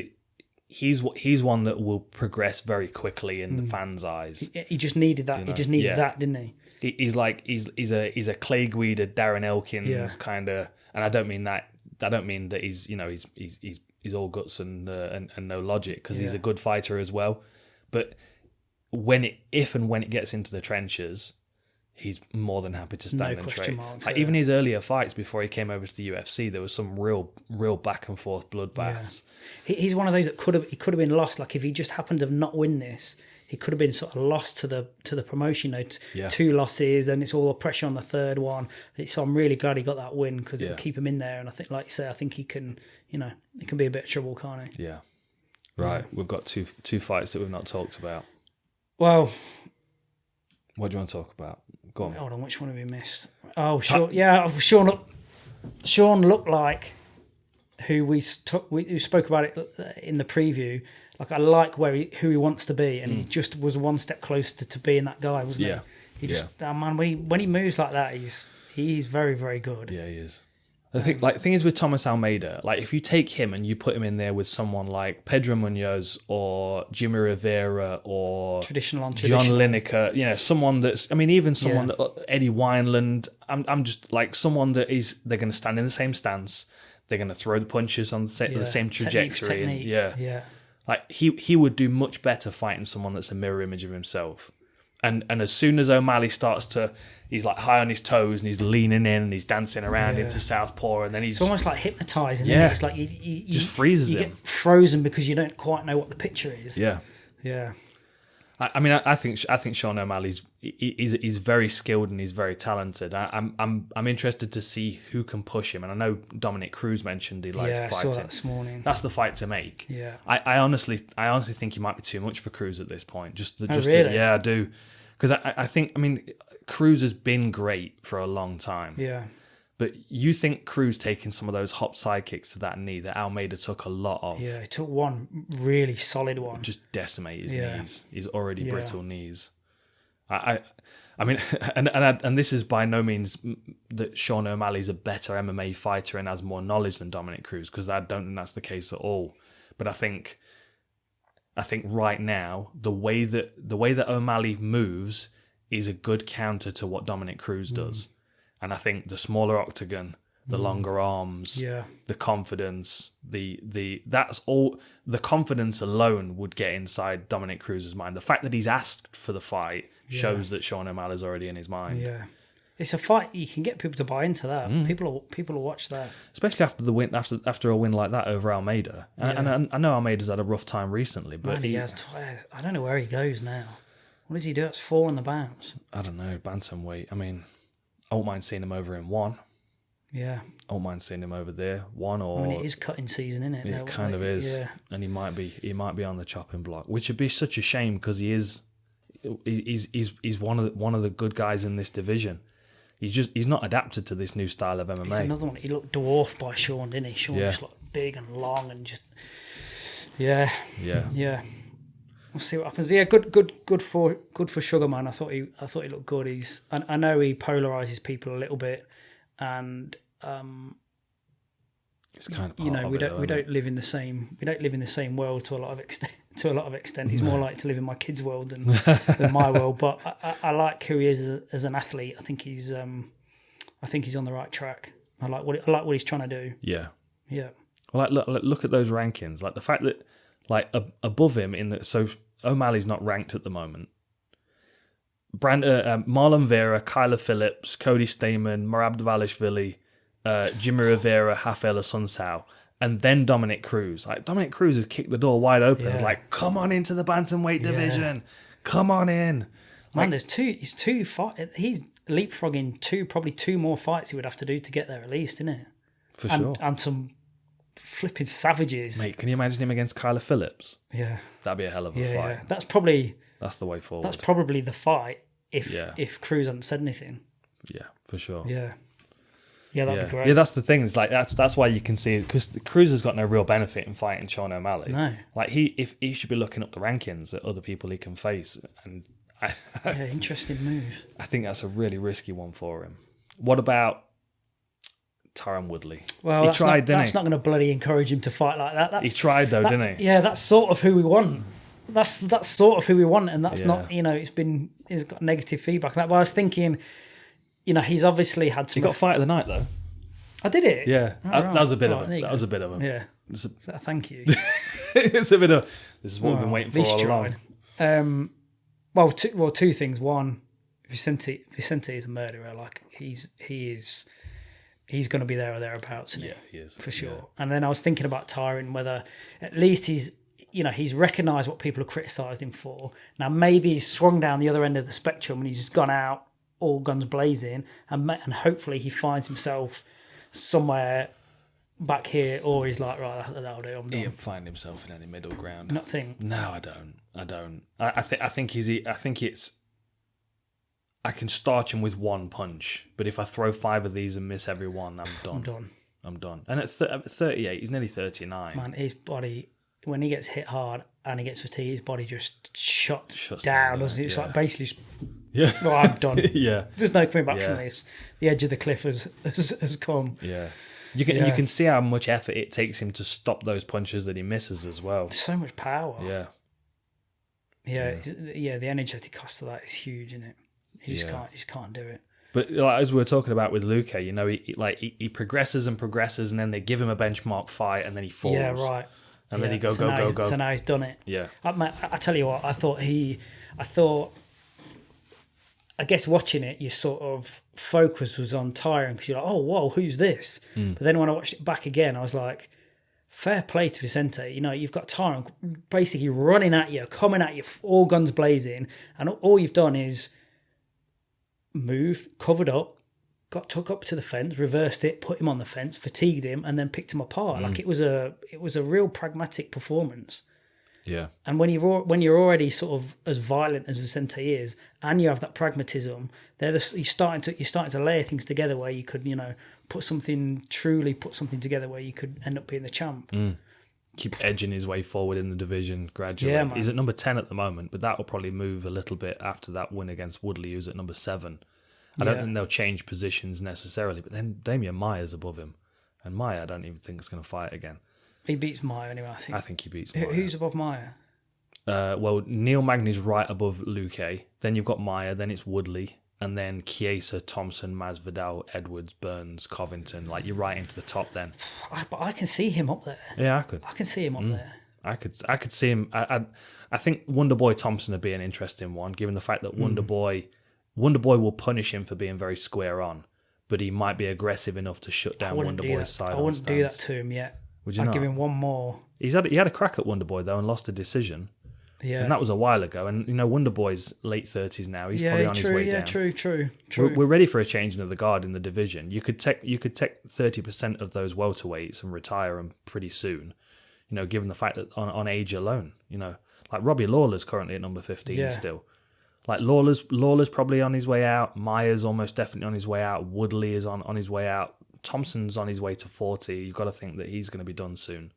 he's one that will progress very quickly in the fans' eyes. He just needed that. He just needed that, didn't he? He's a Clay Guida, Darren Elkins kind of, and I don't mean that. I don't mean that he's all guts and no logic, because he's a good fighter as well, but if and when it gets into the trenches, he's more than happy to stand and trade. Even his earlier fights before he came over to the UFC, there was some real back and forth bloodbaths. Yeah. He's one of those that could have been lost. Like, if he just happened to not win this, he could have been sort of lost to the promotion. 2 losses, and it's all the pressure on the third one. So I'm really glad he got that win, because it'll keep him in there. And I think, like you say, I think he can. It can be a bit of trouble, can't he? Yeah. Right. We've got two fights that we've not talked about. Well, what do you want to talk about? Go on. Hold on, which one have we missed? Oh, Sean. Yeah, Sean looked like who we spoke about it in the preview. Like, I like who he wants to be, and he just was one step closer to being that guy, wasn't he? He just man, when he moves like that, he's very, very good. Yeah, he is. The thing is with Thomas Almeida, like if you take him and you put him in there with someone like Pedro Munoz or Jimmy Rivera or traditional John Lineker, someone that's, even someone that, Eddie Wineland, I'm just like someone that they're going to stand in the same stance, they're going to throw the punches on the same trajectory. Technique. Like he would do much better fighting someone that's a mirror image of himself. And as soon as O'Malley starts to, he's like high on his toes and he's leaning in and he's dancing around into southpaw, and then he's... It's almost like hypnotising, isn't it? It's like you just freezes you him. get frozen because you don't quite know what the picture is. Yeah. Yeah. I think Sean O'Malley's he's very skilled and he's very talented. I'm interested to see who can push him. And I know Dominic Cruz mentioned he likes fighting. I saw that this morning. That's the fight to make. Yeah. I honestly think he might be too much for Cruz at this point. Really? I do. Because I think Cruz has been great for a long time. Yeah. But you think Cruz taking some of those hop side kicks to that knee that Almeida took a lot of? Yeah, he took one really solid one. Just decimate his knees. His already brittle knees. And this is by no means that Sean O'Malley's a better MMA fighter and has more knowledge than Dominic Cruz, because I don't think that's the case at all. But I think right now the way that O'Malley moves is a good counter to what Dominic Cruz does. And I think the smaller octagon, the longer arms, the confidence, that's all. The confidence alone would get inside Dominic Cruz's mind. The fact that he's asked for the fight shows that Sean O'Malley's already in his mind. Yeah, it's a fight you can get people to buy into that. People will watch that, especially after the win, after a win like that over Almeida. And I know Almeida's had a rough time recently, but he has. I don't know where he goes now. What does he do? That's 4 on the bounce. I don't know, bantamweight. I won't mind seeing him over in 1. Yeah. I won't mind seeing him over there. 1 or... it is cutting season, isn't it? It kind of is. Yeah. And he might be on the chopping block, which would be such a shame because he's one of the good guys in this division. He's not adapted to this new style of MMA. He's another one. He looked dwarfed by Sean, didn't he? Sean just looked big and long and just... Yeah. We'll see what happens. Yeah, good for Sugar Man. I thought he looked good. I know he polarizes people a little bit, and it's kind of we don't live in the same world to a lot of extent. He's more like to live in my kid's world than my world. But I like who he is as an athlete. I think he's on the right track. I like what he's trying to do. Yeah. Well, look at those rankings. Like the fact that above him so O'Malley's not ranked at the moment. Marlon Vera, Kyler Phillips, Cody Stamen, Merab Dvalishvili, Jimmy Rivera, Rafael Asuncao, and then Dominic Cruz. Like Dominic Cruz has kicked the door wide open. It's like, come on into the bantamweight division. Come on in. Man, he's he's leapfrogging probably two more fights he would have to do to get there at least, isn't it? For sure. And some flipping savages. Mate, can you imagine him against Kyler Phillips? Yeah. That'd be a hell of a fight. Yeah. That's the way forward. That's probably the fight if Cruz hadn't said anything. Yeah, for sure. Yeah. Yeah, that'd be great. Yeah, that's the thing. It's like that's why you can see, because Cruz has got no real benefit in fighting Sean O'Malley. No. Like he should be looking up the rankings at other people he can face, and interesting move. I think that's a really risky one for him. What about Tyron Woodley? Well, he tried, didn't he? That's not going to bloody encourage him to fight like that. He tried though, didn't he? Yeah, that's sort of who we want. That's sort of who we want, and that's not. He's got negative feedback. But I was thinking, he's obviously had some. He got fight of the night though. I did it. Yeah, that was a bit of a. That was a bit of a. Yeah. Thank you. It's a bit of. This is what we've been waiting for all along. Well, two things. One, Vicente is a murderer. Like he's going to be there or thereabouts. Yeah, he is for sure. Yeah. And then I was thinking about Tyron, whether at least he's recognised what people have criticised him for. Now maybe he's swung down the other end of the spectrum and he's gone out all guns blazing, and hopefully he finds himself somewhere back here, or he's like, right, that'll do. I'm done. He didn't find himself in any middle ground. Nothing. No, I don't. I think it's. I can starch him with one punch, but if I throw 5 of these and miss every one, I'm done. And at 38, he's nearly 39. Man, his body, when he gets hit hard and he gets fatigued, his body just shuts down, doesn't it? It's like basically just, I'm done. Yeah. There's no coming back from this. The edge of the cliff has come. Yeah. You can see how much effort it takes him to stop those punches that he misses as well. So much power. Yeah. Yeah, the energetic cost of that is huge, isn't it? You just can't do it. But like, as we were talking about with Luque, you know, he progresses and progresses, and then they give him a benchmark fight, and then he falls. Yeah, right. And then he go. So now he's done it. Yeah. I tell you what, I guess watching it, your sort of focus was on Tyron because you're like, oh, whoa, who's this? But then when I watched it back again, I was like, fair play to Vicente. You know, you've got Tyron basically running at you, coming at you, all guns blazing, and all you've done is moved, covered up, got took up to the fence, reversed it, put him on the fence, fatigued him, and then picked him apart. Like it was a real pragmatic performance. Yeah. And when you're already sort of as violent as Vicente is, and you have that pragmatism, you're starting to layer things together where you could, you know, put something together where you could end up being the champ. Keep edging his way forward in the division gradually. Yeah, man. He's at number 10 at the moment, but that will probably move a little bit after that win against Woodley, who's at number 7. I don't think they'll change positions necessarily, but then Damian Maia's above him, and Maia I don't even think is going to fight again. He beats Maia anyway, I think. I think he beats Maia. Who's above Maia? Well, Neil Magny's right above Luque. Then you've got Maia. Then it's Woodley. And then Chiesa, Thompson, Masvidal, Edwards, Burns, Covington. Like, you're right into the top then. But I can see him up there. Yeah, I could. I can see him up there. I could see him. I think Wonderboy Thompson would be an interesting one, given the fact that Wonderboy will punish him for being very square on, but he might be aggressive enough to shut down Wonderboy's side. I wouldn't do that to him yet. Would you I'd not? give him one more. He had a crack at Wonderboy though and lost a decision. And that was a while ago. And you know, Wonderboy's late 30s now. He's probably on his way down. True. We're ready for a changing of the guard in the division. You could take 30% of those welterweights and retire them pretty soon. You know, given the fact that on age alone, you know, like Robbie Lawler's currently at number 15 still. Like Lawler's probably on his way out. Maia's almost definitely on his way out. Woodley is on his way out. Thompson's on his way to 40. You've got to think that he's going to be done soon.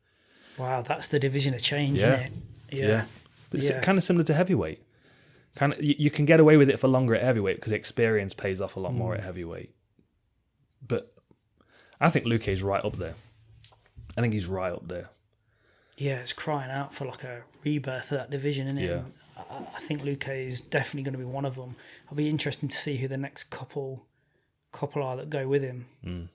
Wow, that's the division of change, isn't it? Yeah. It's kind of similar to heavyweight. Kind of, you can get away with it for longer at heavyweight because experience pays off a lot more at heavyweight. But I think Luque's right up there. I think he's right up there. Yeah, it's crying out for like a rebirth of that division, isn't it? Yeah. I think Luque is definitely going to be one of them. It'll be interesting to see who the next couple are that go with him.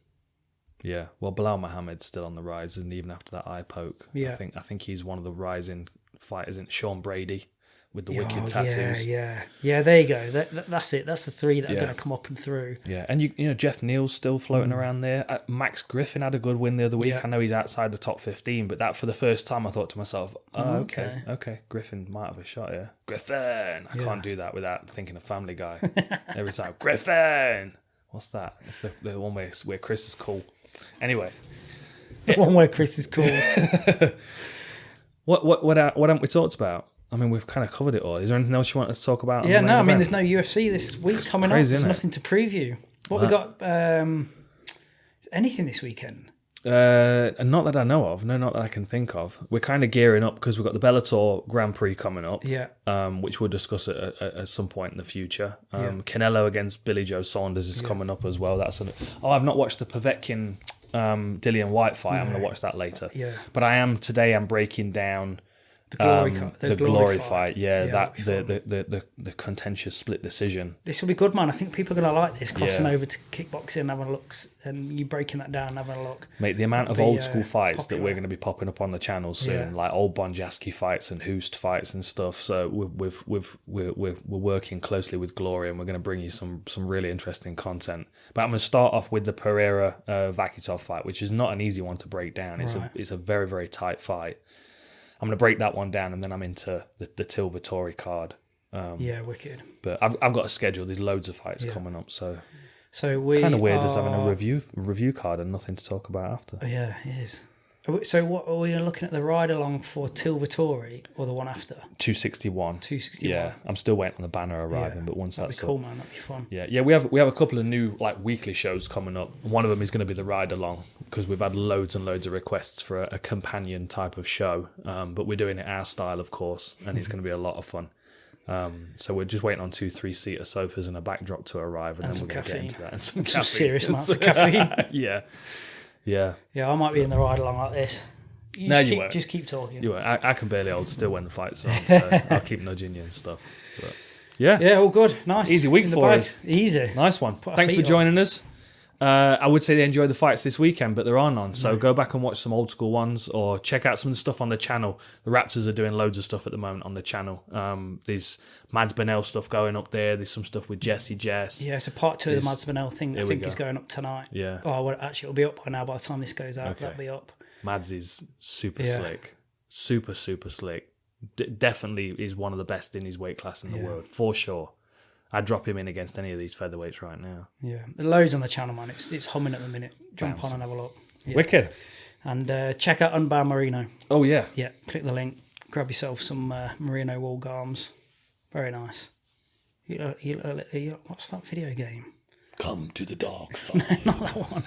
Yeah, well, Bilal Muhammad's still on the rise, and even after that eye poke, yeah. I think he's one of the rising fighters. In Sean Brady with the wicked tattoos. Yeah. There you go. That's it. That's the three that are going to come up and through. Yeah, and you know Jeff Neal's still floating around there. Max Griffin had a good win the other week. I know he's outside the top 15, but that for the first time I thought to myself, okay, Griffin might have a shot here. Griffin! I can't do that without thinking of Family Guy. Every time, Griffin! What's that? It's the one where Chris is cool. Anyway. The one where Chris is cool. What haven't we talked about? I mean, we've kind of covered it all. Is there anything else you want to talk about? Yeah, no, I mean, there's no UFC this week coming up. There's nothing to preview. What we got? Anything this weekend? Not that I know of. No, not that I can think of. We're kind of gearing up because we've got the Bellator Grand Prix coming up. Yeah. Which we'll discuss at some point in the future. Canelo against Billy Joe Saunders is coming up as well. I've not watched the Povetkin Dillian White fight. I'm going to watch that later. Yeah. But I'm breaking down the glory fight. The contentious split decision. This will be good, man. I think people are going to like this, crossing over to kickboxing, having a look, and you breaking that down, having a look. Mate, the amount of old school fights that we're going to be popping up on the channel soon, like old Bonjasky fights and Hoost fights and stuff. So we're working closely with Glory, and we're going to bring you some really interesting content. But I'm going to start off with the Pereira Vakitov fight, which is not an easy one to break down. It's a very, very tight fight. I'm going to break that one down, and then I'm into the Till Vittori card. Wicked. But I've got a schedule. There's loads of fights coming up, so we kind of weird as having a review card and nothing to talk about after. Yeah, it is. So what are we looking at, the ride along for Till Vittori or the one after? 261. Yeah, I'm still waiting on the banner arriving, but once that's cool, man. That'd be fun. Yeah. We have a couple of new like weekly shows coming up. One of them is going to be the ride along because we've had loads and loads of requests for a companion type of show. But we're doing it our style, of course, and it's going to be a lot of fun. So we're just waiting on 2 3-seater sofas and a backdrop to arrive, and then we're going to get into that and some serious amounts of caffeine. Yeah. Yeah, I might be in the ride along like this. You won't. Just keep talking. You won't. I can barely hold still when the fight's on, so I'll keep nudging you and stuff. But yeah. Yeah, all good. Nice. Easy week for us. Easy. Nice one. Thanks for joining us. I would say they enjoyed the fights this weekend, but there are none. So go back and watch some old school ones, or check out some of the stuff on the channel. The Raptors are doing loads of stuff at the moment on the channel. There's Mads Burnell stuff going up there. There's some stuff with Jesse Jess. Yeah, so part 2 of the Mads Burnell thing, I think, is going up tonight. Yeah. Oh, well, actually, it'll be up by now. By the time this goes out, that'll be up. Mads is super slick. Super slick. Definitely is one of the best in his weight class in the world, for sure. I'd drop him in against any of these featherweights right now. Yeah, there's loads on the channel, man. It's humming at the minute. Jump on and have a look. Yeah. Wicked. And check out Unbound Merino. Oh, yeah. Yeah, click the link. Grab yourself some Merino wool garms. Very nice. What's that video game? Come to the dark side. Not that one.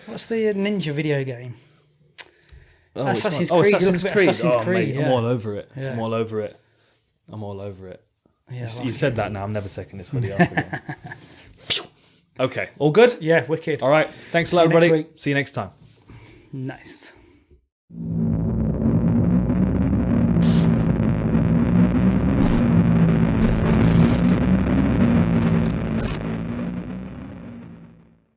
What's the ninja video game? Oh, Assassin's Creed. Assassin's Creed. Assassin's Creed. Mate, I'm all over it. Yeah. I'm all over it. I'm all over it. Yeah, you said that now. I'm never taking this hoodie off again. Okay. All good? Yeah, wicked. All right. Thanks a lot, everybody. See you next time. Nice.